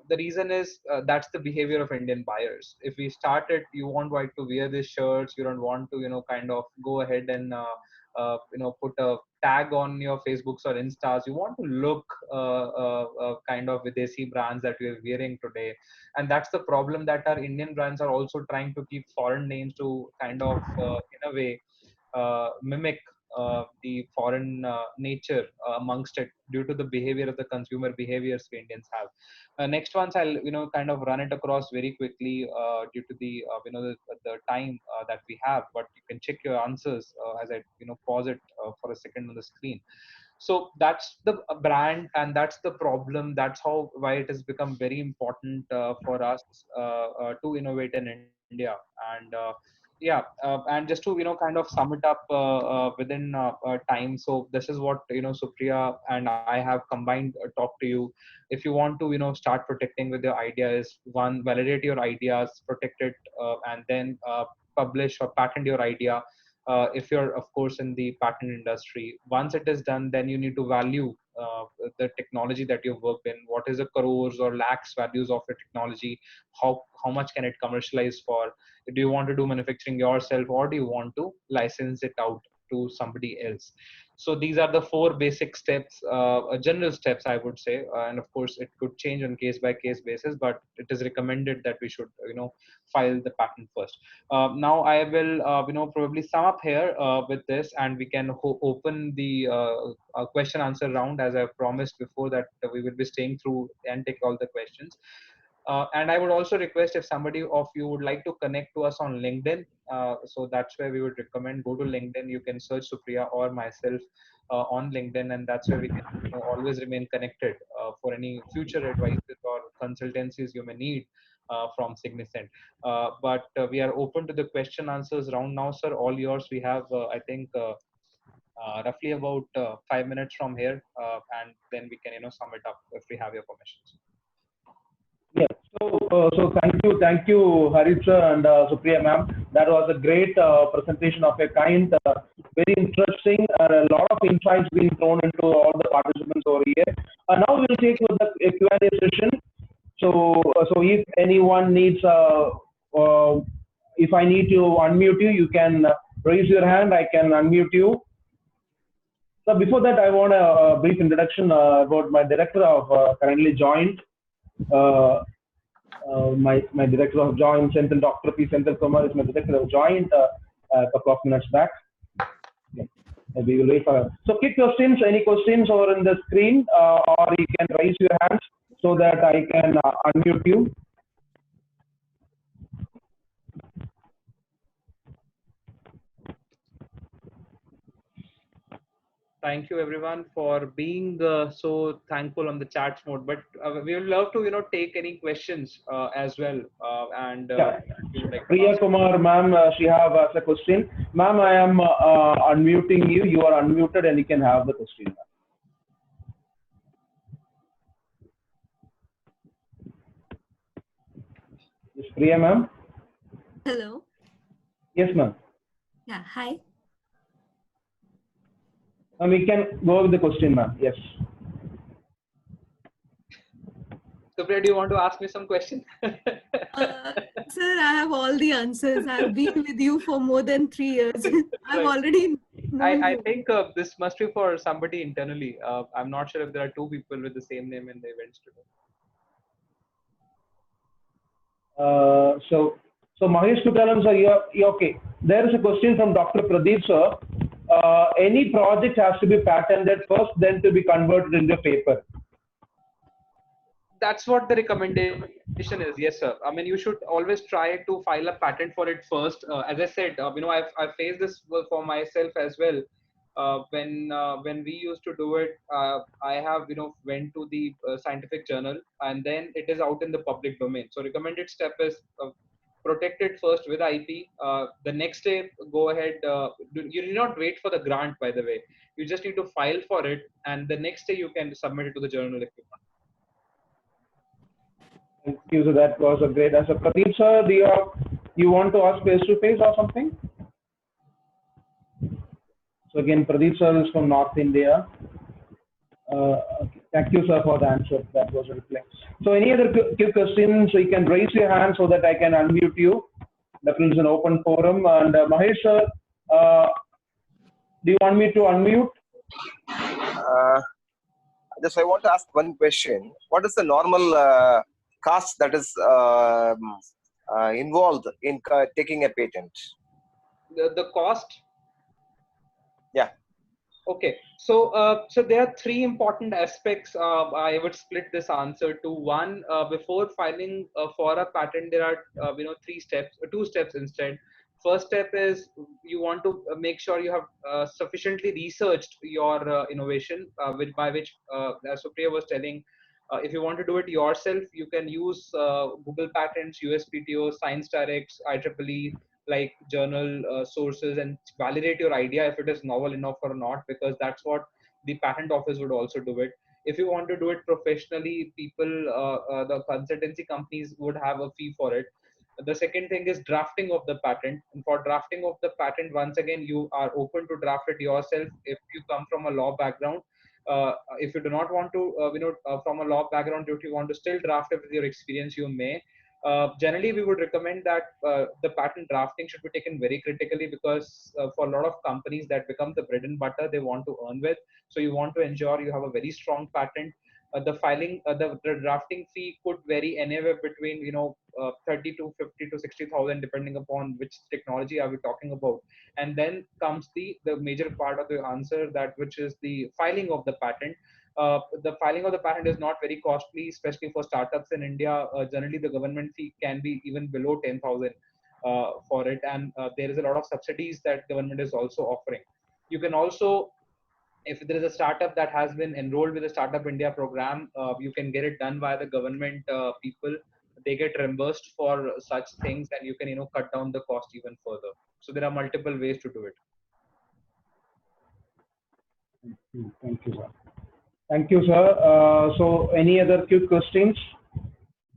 The reason is that's the behavior of Indian buyers. If we start it, you want like to wear these shirts. You don't want to, kind of go ahead and put a tag on your Facebooks or Instas. You want to look kind of Videsi brands that we're wearing today, and that's the problem that our Indian brands are also trying to keep foreign names to kind of in a way mimic the foreign nature amongst it due to the behavior of the consumer behaviors we Indians have. Next ones I'll kind of run it across very quickly due to the the time that we have, but you can check your answers as I pause it for a second on the screen. So that's the brand, and that's the problem. That's how why it has become very important for us to innovate in India. And and just to kind of sum it up within time. So this is what Supriya and I have combined talk to you. If you want to start protecting with your ideas, one, validate your ideas, protect it, and then publish or patent your idea. If you're of course in the patent industry, once it is done, then you need to value the technology that you've worked in. What is the crores or lakhs values of your technology? How much can it commercialize for? Do you want to do manufacturing yourself, or do you want to license it out to somebody else? So these are the four basic steps, general steps I would say, and of course it could change on case by case basis, but it is recommended that we should file the patent first. Now I will probably sum up here with this, and we can open the question answer round, as I promised before that we will be staying through and take all the questions. And I would also request if somebody of you would like to connect to us on LinkedIn. So that's where we would recommend go to LinkedIn. You can search Supriya or myself on LinkedIn, and that's where we can always remain connected for any future advices or consultancies you may need from Signicent. But we are open to the question answers round now, sir. All yours. We have, I think, roughly about 5 minutes from here, and then we can sum it up if we have your permissions. Yes. So thank you, Harit sir and Supriya ma'am. That was a great presentation of a kind, very interesting, and a lot of insights being thrown into all the participants over here. Now we'll take the Q&A session. So if anyone needs, if I need to unmute you, you can raise your hand. I can unmute you. So before that, I want a brief introduction about my director of currently joined. My director of joint, Senthil, Dr. P. Senthil Kumar is my director of joint a couple of minutes back. Yeah. We will wait for. So quick questions, any questions over in the screen, or you can raise your hands so that I can unmute you. Thank you everyone for being so thankful on the chat mode, but we would love to take any questions as well, and like Priya Kumar ma'am, she have asked a question. Ma'am, I am unmuting you. You are unmuted and you can have the question. Yes, Priya ma'am. Hello. Yes ma'am. Yeah, hi. We can go with the question, ma'am. Yes. Supriya, do you want to ask me some question? Sir, I have all the answers. I've been with you for more than 3 years. I've already known I you. think this must be for somebody internally. I'm not sure if there are two people with the same name in the events today. So Mahesh Kutalam sir, you're okay. There is a question from Dr. Pradeep sir. Any project has to be patented first, then to be converted into paper. That's what the recommendation is. Yes, sir. I mean, you should always try to file a patent for it first. As I said, I've faced this for myself as well. When we used to do it, I have went to the scientific journal, and then it is out in the public domain. So recommended step is protect it first with IP. The next day, go ahead. You do not wait for the grant, by the way. You just need to file for it, and the next day you can submit it to the journal if you want. Thank you. So that was a great answer. Pradeep sir, do you want to ask face to face or something? So again, Pradeep sir is from North India. Okay. Thank you, sir, for the answer. That was a reply. So any other quick questions? So you can raise your hand so that I can unmute you. Definitely is an open forum. And Mahesh sir, do you want me to unmute? Just I want to ask one question. What is the normal cost that is involved in taking a patent? The cost? Yeah. Okay, so so there are three important aspects. I would split this answer to one. Before filing for a patent, there are two steps instead. First step is you want to make sure you have sufficiently researched your innovation, by which as Supriya was telling, if you want to do it yourself, you can use Google Patents, USPTO, Science Directs, IEEE, like journal sources, and validate your idea if it is novel enough or not, because that's what the patent office would also do it. If you want to do it professionally, the consultancy companies would have a fee for it. The second thing is drafting of the patent. And for drafting of the patent, once again, you are open to draft it yourself if you come from a law background. If you do not want to, from a law background, if you want to still draft it with your experience, you may. Generally, we would recommend that the patent drafting should be taken very critically, because for a lot of companies that become the bread and butter they want to earn with. So you want to ensure you have a very strong patent. The drafting fee could vary anywhere between 30 to 50 to 60,000, depending upon which technology are we talking about. And then comes the major part of the answer, that which is the filing of the patent. The filing of the patent is not very costly, especially for startups in India. Generally, the government fee can be even below 10,000 for it, and there is a lot of subsidies that government is also offering. You can also, if there is a startup that has been enrolled with the Startup India program, you can get it done by the government people. They get reimbursed for such things, and you can cut down the cost even further. So there are multiple ways to do it. Thank you, sir. Thank you, sir. So any other quick questions?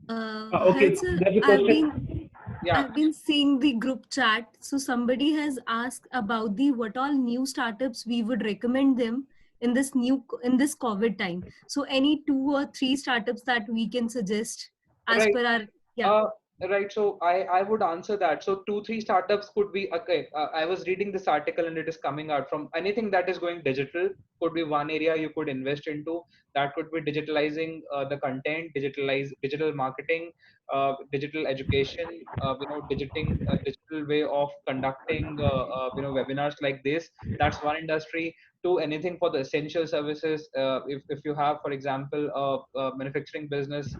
Okay, Sir, there's a question. I've been seeing the group chat. So somebody has asked about what all new startups we would recommend them in this COVID time. So any 2 or 3 startups that we can suggest as per our Right. So I would answer that. So 2-3 startups could be, okay. I was reading this article and it is coming out from anything that is going digital could be one area you could invest into. That could be digitalizing the content, digital marketing, digital education, digital way of conducting, webinars like this. That's one industry. To anything for the essential services. If you have, for example, a manufacturing business,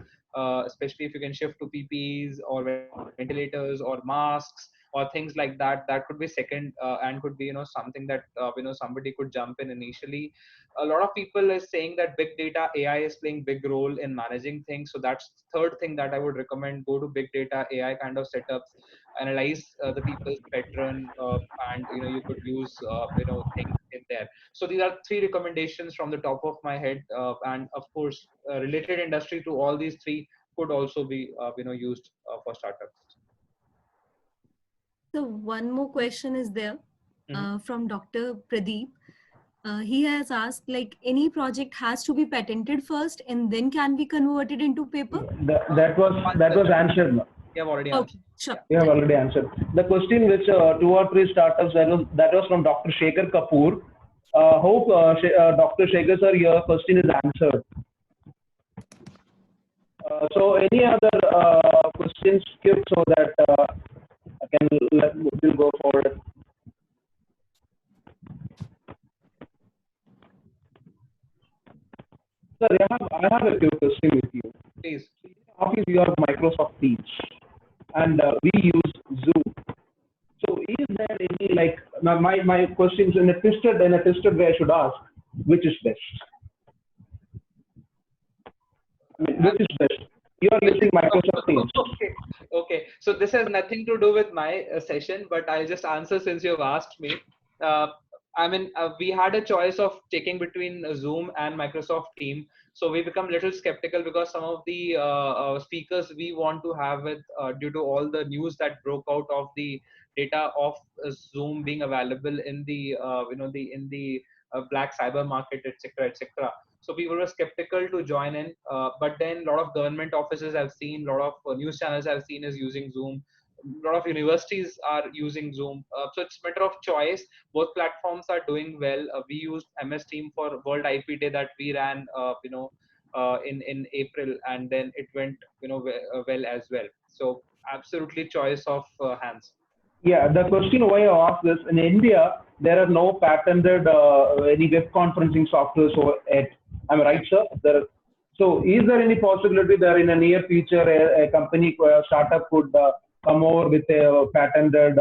especially if you can shift to PPEs or ventilators or masks or things like that, that could be second, and could be something that somebody could jump in initially. A lot of people is saying that big data AI is playing big role in managing things, so that's third thing that I would recommend. Go to big data AI kind of setups, analyze the people's pattern, and you could use things in there. So these are 3 recommendations from the top of my head, and of course related industry to all these 3 could also be used for startups. So one more question is there from Dr. Pradeep. He has asked, like, any project has to be patented first and then can be converted into paper? That was answered. You have already answered. Okay, sure. You have already answered. The question which 2 or 3 startups, that was from Dr. Shekhar Kapoor. Hope Dr. Shekhar sir, your question is answered. So any other questions, Skip, so that we'll go forward. Sir, I have a quick question with you. Please. Office, you have Microsoft Teams, and we use Zoom. So is there any, like, now my questions in a twisted way I should ask, which is best? I mean, which is best? You are using Microsoft Teams. Okay. So this has nothing to do with my session, but I'll just answer since you've asked me. Uh, we had a choice of taking between Zoom and Microsoft Team. So we become a little skeptical because some of the speakers we want to have with, due to all the news that broke out of the data of Zoom being available in the, black cyber market, etc., etc. So people were skeptical to join in, but then a lot of government offices I've seen, a lot of news channels I've seen is using Zoom. A lot of universities are using Zoom. So it's a matter of choice. Both platforms are doing well. We used MS Team for World IP Day that we ran, in April, and then it went, well as well. So absolutely choice of hands. Yeah, the question why I asked this, in India, there are no patented any web conferencing software so yet. Am I right, sir? So is there any possibility that in a near future a company, a startup could come over with a patented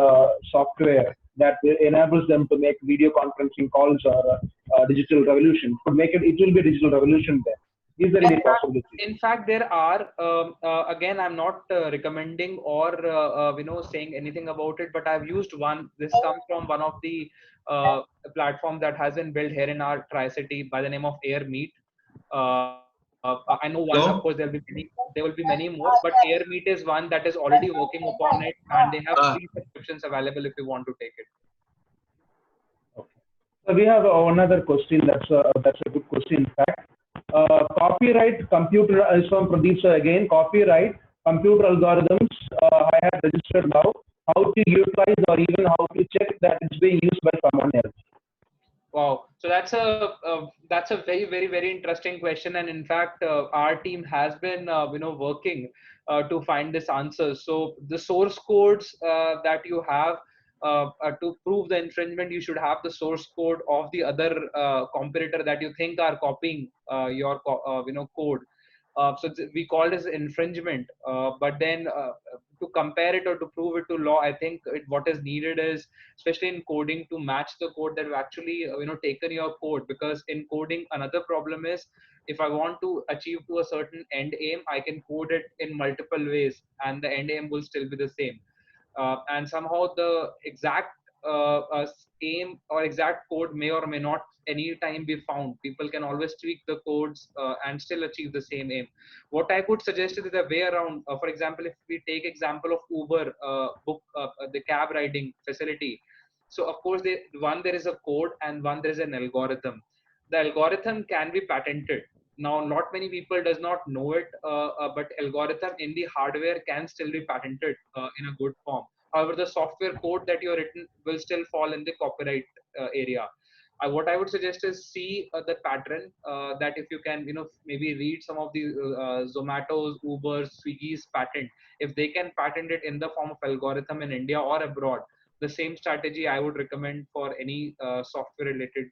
software that enables them to make video conferencing calls or digital revolution? Could make it, it will be a digital revolution there. Is there any possibility? In fact, there are. Again, I'm not recommending or saying anything about it, but I've used one. This comes from one of the platforms that has been built here in our Tri-City by the name of AirMeet. I know one. Of course, there will be many more, but AirMeet is one that is already working upon it, and they have free subscriptions available if you want to take it. So we have another question. That's a good question. In fact, copyright computer is from Pradeep sir again. Copyright computer algorithms I have registered now. How to utilize or even how to check that it's being used by someone else? Wow. So that's a very, very, very interesting question. And in fact, our team has been working to find this answer. So the source codes that you have to prove the infringement, you should have the source code of the other competitor that you think are copying your code. So we call this infringement. But then to compare it or to prove it to law, I think what is needed is, especially in coding, to match the code that you actually taken your code. Because in coding, another problem is, if I want to achieve to a certain end aim, I can code it in multiple ways, and the end aim will still be the same. And somehow the exact aim or exact code may or may not any time be found. People can always tweak the codes and still achieve the same aim. What I could suggest is a way around. For example, if we take example of Uber book, the cab riding facility. So of course, there is a code and one there is an algorithm. The algorithm can be patented. Now, not many people does not know it, but algorithm in the hardware can still be patented in a good form. However, the software code that you're written will still fall in the copyright area. What I would suggest is see the pattern that if you can, maybe read some of the Zomato's, Uber's, Swiggy's patent. If they can patent it in the form of algorithm in India or abroad, the same strategy I would recommend for any software related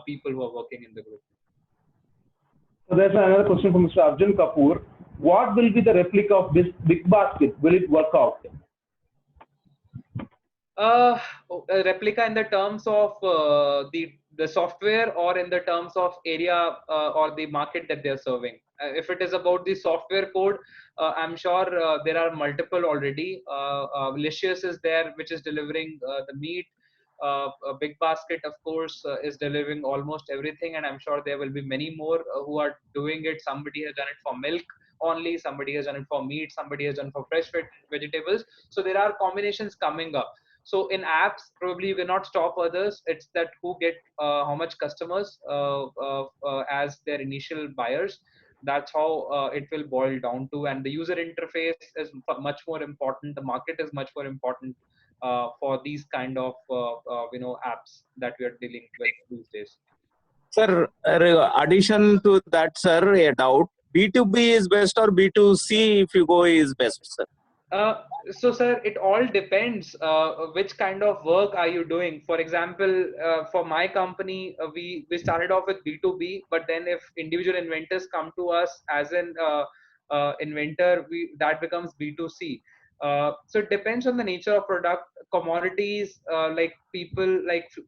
people who are working in the group. So there's another question from Mr. Arjun Kapoor. What will be the replica of this big basket? Will it work out? A replica in the terms of the software, or in the terms of area or the market that they're serving. If it is about the software code, I'm sure there are multiple already. Licious is there, which is delivering the meat. A Big Basket, of course, is delivering almost everything, and I'm sure there will be many more who are doing it. Somebody has done it for milk only, somebody has done it for meat, somebody has done it for fresh vegetables. So there are combinations coming up. So in apps, probably will not stop others. It's that who get how much customers as their initial buyers. That's how it will boil down to. And the user interface is much more important. The market is much more important for these kind of apps that we are dealing with these days. Sir, addition to that, sir, a doubt. B2B is best or B2C if you go is best, sir? So, sir, it all depends. Which kind of work are you doing? For example, for my company, we started off with B2B, but then if individual inventors come to us as an inventor, that becomes B2C. So it depends on the nature of product. Commodities, like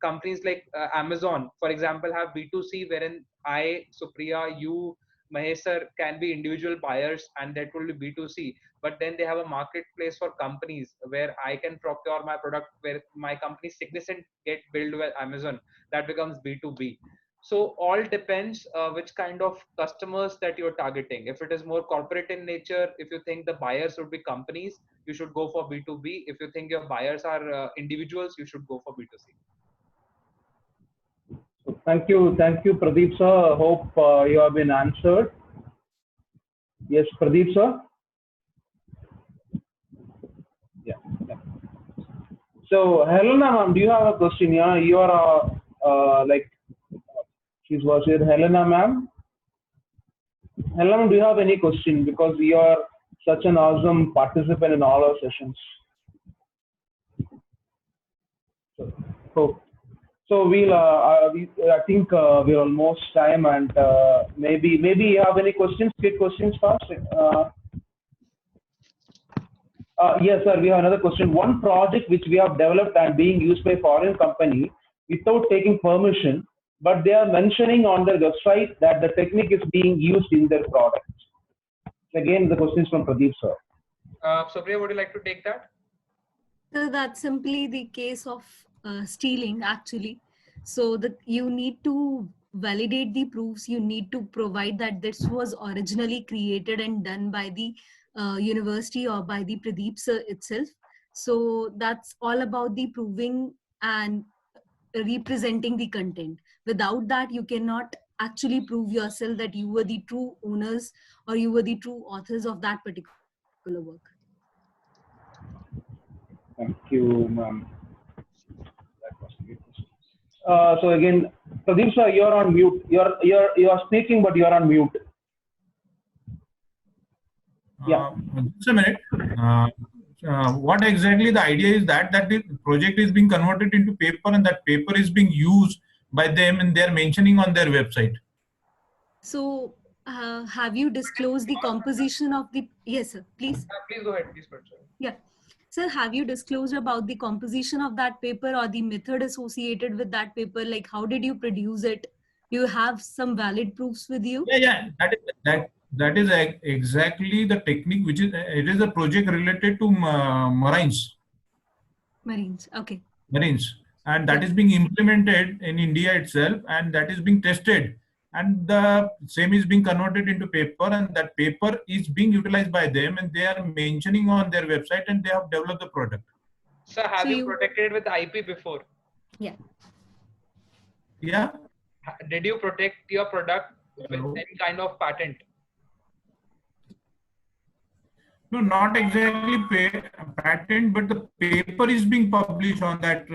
companies like Amazon, for example, have B2C, wherein I, Supriya, you, Mahesh sir, can be individual buyers and that will be B2C, but then they have a marketplace for companies where I can procure my product, where my company Signicent get billed with Amazon, that becomes B2B. So all depends which kind of customers that you're targeting. If it is more corporate in nature, if you think the buyers would be companies, you should go for B2B. If you think your buyers are individuals, you should go for B2C. Thank you, Pradeep sir. Hope you have been answered. Yes, Pradeep sir. Yeah. So Helena ma'am, do you have a question? Yeah, you are like, she's was here. Helena ma'am. Helena ma'am, do you have any question? Because you are such an awesome participant in all our sessions. So we'll. I think we're almost time, and maybe you have any questions? Quick questions first. Yes, sir. We have another question. One project which we have developed and being used by foreign company without taking permission, but they are mentioning on their website that the technique is being used in their product. Again, the question is from Pradeep sir. Supriya, would you like to take that? So that's simply the case of stealing, actually. So that you need to validate the proofs. You need to provide that this was originally created and done by the university or by the Pradeep sir itself. So that's all about the proving and representing the content. Without that, you cannot actually prove yourself that you were the true owners or you were the true authors of that particular work. Thank you, ma'am. So again, Pradeep sir, you're on mute. You are speaking, but you're on mute. Yeah. Just a minute. What exactly the idea is that the project is being converted into paper and that paper is being used by them and they're mentioning on their website. So have you disclosed the composition of the, yes sir, please. Please go ahead, please. Yeah. Sir, have you disclosed about the composition of that paper or the method associated with that paper? Like, how did you produce it? Do you have some valid proofs with you? Yeah. That is exactly the technique, which is, it is a project related to marines. Marines, okay. Marines. And that is being implemented in India itself, and that is being tested. And the same is being converted into paper, and that paper is being utilized by them, and they are mentioning on their website, and they have developed the product. So have you protected with IP before? Yeah. Yeah. Did you protect your product with any kind of patent? No, not exactly patent, but the paper is being published on that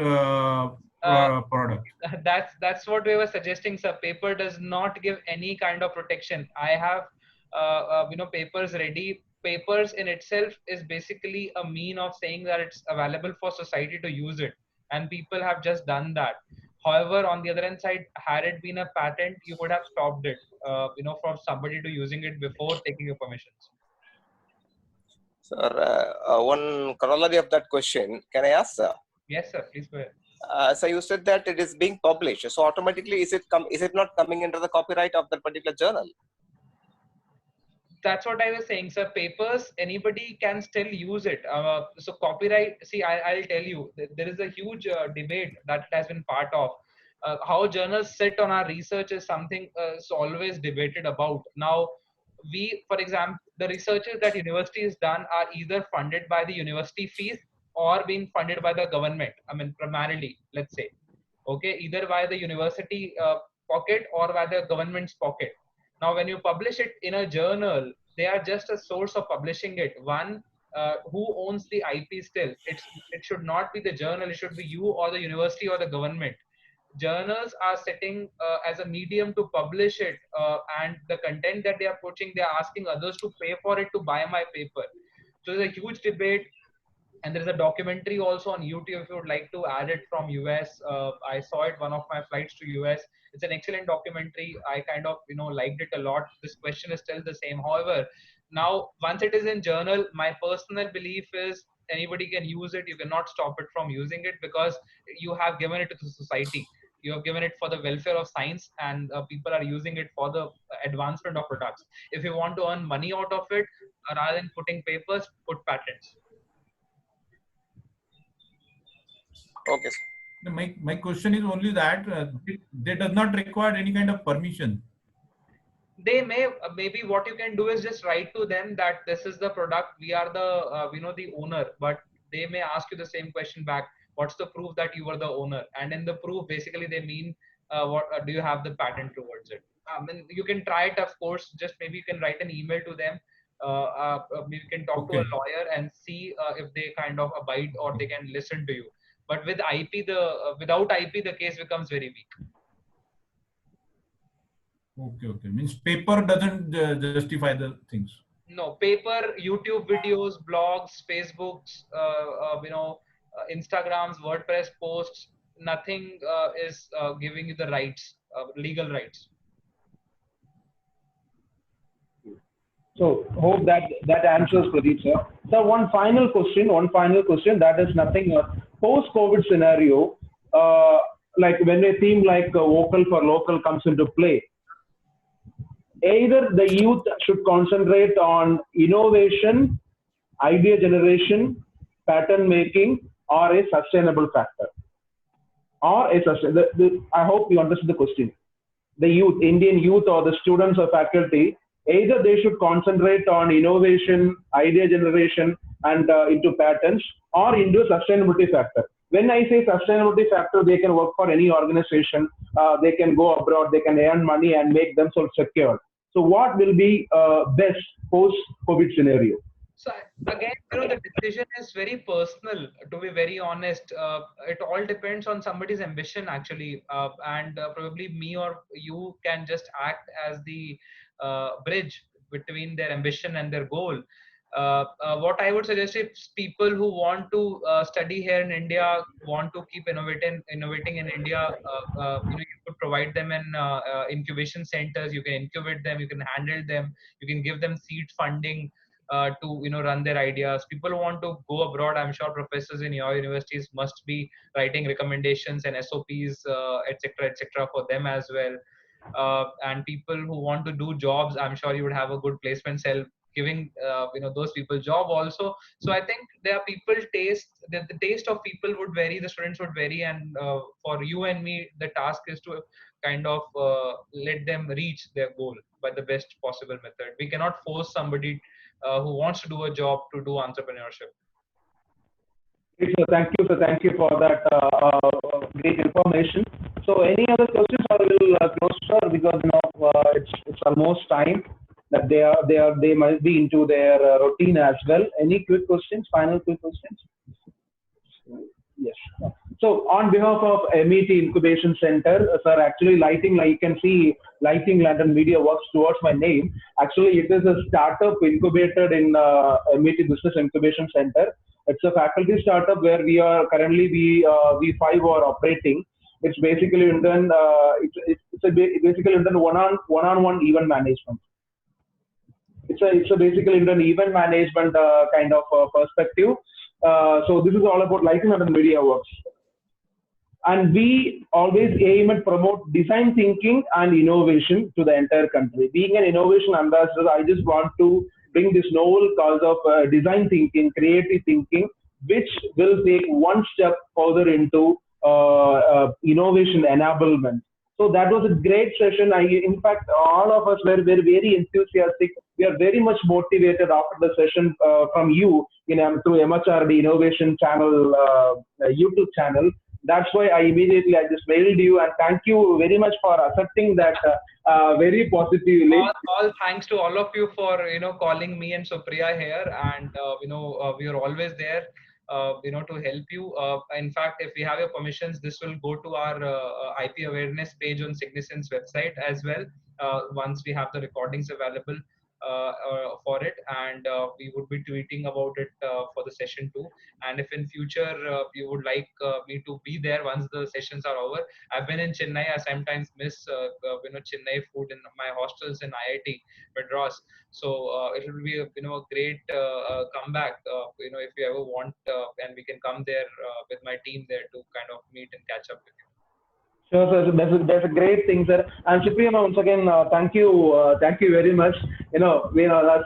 product. That's what we were suggesting, sir. Paper does not give any kind of protection. I have papers ready. Papers in itself is basically a mean of saying that it's available for society to use it, and people have just done that. However, on the other hand side, had it been a patent, you would have stopped it, for somebody to using it before taking your permissions. Sir, one corollary of that question, can I ask, sir? Yes, sir. Please go ahead. So you said that it is being published. So automatically, is it not coming under the copyright of that particular journal? That's what I was saying, sir. Papers, anybody can still use it. So copyright, see, I'll tell you, there is a huge debate that has been part of. How journals sit on our research is something is always debated about. Now, for example, the researches that university has done are either funded by the university fees or being funded by the government. I mean, primarily, let's say, okay, either by the university pocket or by the government's pocket. Now, when you publish it in a journal, they are just a source of publishing it. One, who owns the IP still? It should not be the journal. It should be you or the university or the government. Journals are sitting as a medium to publish it, and the content that they are pushing, they are asking others to pay for it to buy my paper. So there's a huge debate. And there's a documentary also on YouTube if you would like to add it from US. I saw it one of my flights to US. It's an excellent documentary. I kind of liked it a lot. This question is still the same. However, now once it is in journal, my personal belief is anybody can use it. You cannot stop it from using it because you have given it to the society. You have given it for the welfare of science, and people are using it for the advancement of products. If you want to earn money out of it, rather than putting papers, put patents. Okay, sir. My question is only that they does not require any kind of permission. They may, maybe what you can do is just write to them that this is the product, we are the the owner, but they may ask you the same question back, what's the proof that you were the owner? And in the proof, basically they mean what do you have the patent towards it? And you can try it, of course. Just maybe you can write an email to them. Maybe you can talk to a lawyer and see if they kind of abide or they can listen to you. But with IP, without IP, the case becomes very weak. Okay. Means paper doesn't justify the things. No, paper, YouTube videos, blogs, Facebooks, Instagrams, WordPress posts, nothing is giving you the rights, legal rights. So hope that answers Pradeep, sir. So one final question, that is nothing, post-COVID scenario, like when a theme like vocal for local comes into play, either the youth should concentrate on innovation, idea generation, pattern making, or a sustainable factor. I hope you understood the question. The youth, Indian youth or the students or faculty, either they should concentrate on innovation, idea generation, and into patents, or into sustainability factor. When I say sustainability factor, they can work for any organization, they can go abroad, they can earn money and make themselves secure. So what will be best post-COVID scenario? So again, the decision is very personal, to be very honest. It all depends on somebody's ambition, actually. And probably me or you can just act as the bridge between their ambition and their goal. What I would suggest is people who want to study here in India, want to keep innovating in India, you could provide them in incubation centers. You can incubate them, you can handle them, you can give them seed funding to run their ideas. People who want to go abroad, I'm sure professors in your universities must be writing recommendations and SOPs, etc., for them as well. And people who want to do jobs, I'm sure you would have a good placement cell giving those people job also. So I think there are people the taste of people would vary, the students would vary, and for you and me, the task is to kind of let them reach their goal by the best possible method. We cannot force somebody who wants to do a job to do entrepreneurship. Thank you for that great information. So any other questions, or we'll close, sir, because it's almost time that they might be into their routine as well. Any quick questions? Final quick questions? Yes. So on behalf of MET Incubation Center, sir, actually lighting, like you can see, Lighting Lantern Media works towards my name. Actually, it is a startup incubated in MET Business Incubation Center. It's a faculty startup where we are currently we five are operating. It's basically done basically done one-on-one event management. It's a basically done event management kind of perspective. So this is all about Lighting Lantern Media works. And we always aim at promote design thinking and innovation to the entire country. Being an innovation ambassador, I just want to bring this novel cause of design thinking, creative thinking, which will take one step further into innovation enablement. So that was a great session. In fact, all of us were very enthusiastic. We are very much motivated after the session from you through MHRD Innovation Channel, YouTube channel. That's why I just mailed you, and thank you very much for accepting that very positively. All thanks to all of you for calling me and Supriya here, and we are always there to help you. In fact, if we have your permissions, this will go to our IP awareness page on Signicent's website as well once we have the recordings available for it, and we would be tweeting about it for the session too. And if in future you would like me to be there once the sessions are over, I've been in Chennai. I sometimes miss Chennai food in my hostels in IIT Madras. So it will be a great comeback if you ever want, and we can come there with my team there to kind of meet and catch up with you. Sure, sir. That's a great thing, sir. And Supriya, once again, thank you very much. That's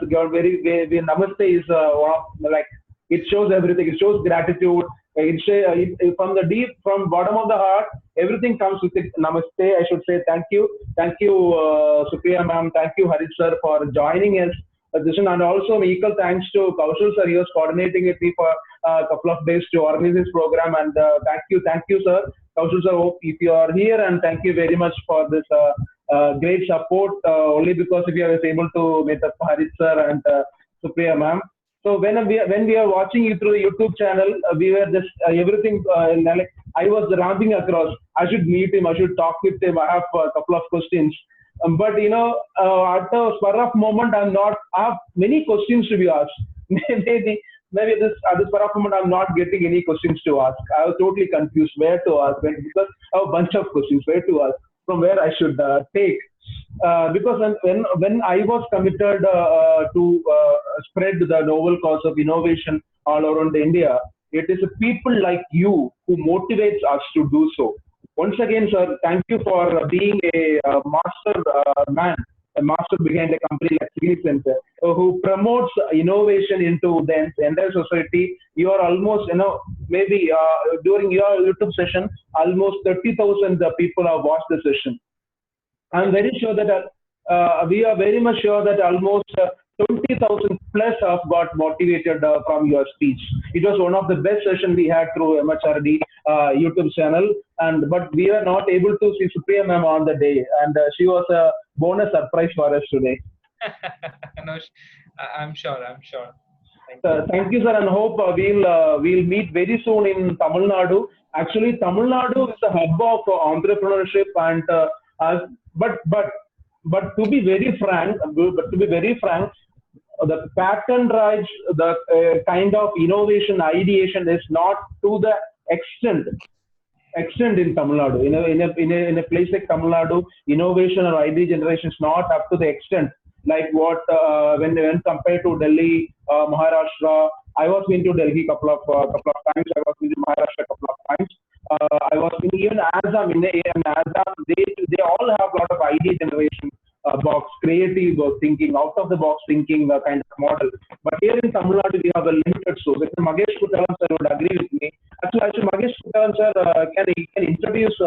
your Namaste is one of, like, it shows everything. It shows gratitude. From bottom of the heart, everything comes with it. Namaste. I should say thank you, Supriya ma'am. Thank you, Harit sir, for joining us. And also equal thanks to Kaushal sir. He was coordinating with me for a couple of days to organize this program. And thank you, sir. Kaushal sir, hope if you are here, and thank you very much for this great support. Only because if you was able to meet up Harit sir and Supriya ma'am. So when we are watching you through the YouTube channel, we were just everything like I was ramping across. I should meet him. I should talk with him. I have a couple of questions. But at the spur of moment, I have many questions to be asked. maybe this at the spur of moment, I'm not getting any questions to ask. I was totally confused where to ask, because I have a bunch of questions where to ask, from where I should take. Because when I was committed to spread the noble cause of innovation all around India, it is people like you who motivates us to do so. Once again, sir, thank you for being a master man, a master behind a company like Signicent, who promotes innovation into the entire society. You are almost, maybe during your YouTube session, almost 30,000 people have watched the session. I'm very sure that we are very much sure that almost 20,000 plus have got motivated from your speech. It was one of the best sessions we had through MHRD YouTube channel, but we are not able to see Supriya ma'am on the day, and she was a bonus surprise for us today. No, I'm sure. Thank you, sir, and hope we'll meet very soon in Tamil Nadu. Actually, Tamil Nadu is a hub of entrepreneurship, and but to be very frank, the patent rights, the kind of innovation ideation is not to the extent in Tamil Nadu. In a place like Tamil Nadu, innovation or idea generation is not up to the extent like what when compared to Delhi, Maharashtra. I was been to Delhi couple of times. I was in Maharashtra a couple of times. I was even Assam, they all have a lot of idea generation box, creative thinking, out of the box thinking kind of model. But here in Tamil Nadu, we have a limited source. Magesh Kutalan sir would agree with me. Actually, Magesh Kutalan sir can introduce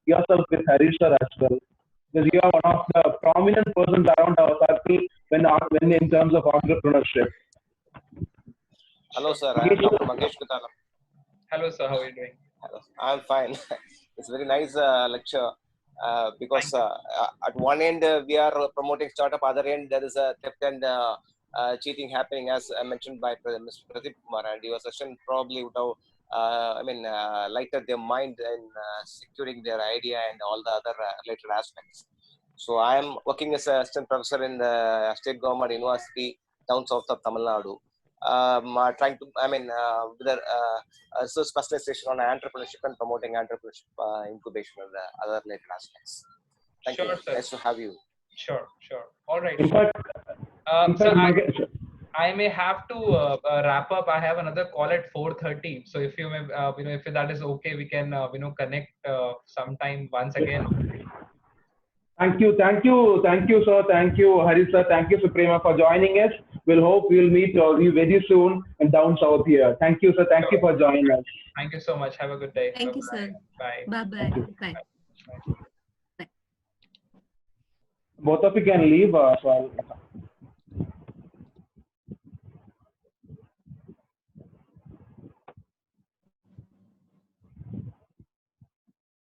yourself with Harit sir as well, because you are one of the prominent persons around our circle when in terms of entrepreneurship. Hello, sir. I am Dr. Magesh Kutalam. Hello, sir. How are you doing? Hello. I'm fine. It's a very nice lecture because at one end we are promoting startup, other end there is a theft and cheating happening, as mentioned by Mr. Pradeep Kumar, and your session probably would have lighted their mind in securing their idea and all the other related aspects. So I am working as an assistant professor in the state government university down south of Tamil Nadu. Trying to, with a specialization on entrepreneurship and promoting entrepreneurship, incubation, and the other related aspects. Thank you. Sir. Nice to have you. Sure. All right. In fact, I may have to wrap up. I have another call at 4:30. So if you may, if that is okay, we can, connect sometime once again. Thank you, sir. Thank you, Harit sir. Thank you, Supriya, for joining us. We'll hope we'll meet you very soon and down south here. Thank you, sir. Thank you for joining us. Thank you so much. Have a good day. Thank you, sir. Bye. Bye. Both of you can leave. So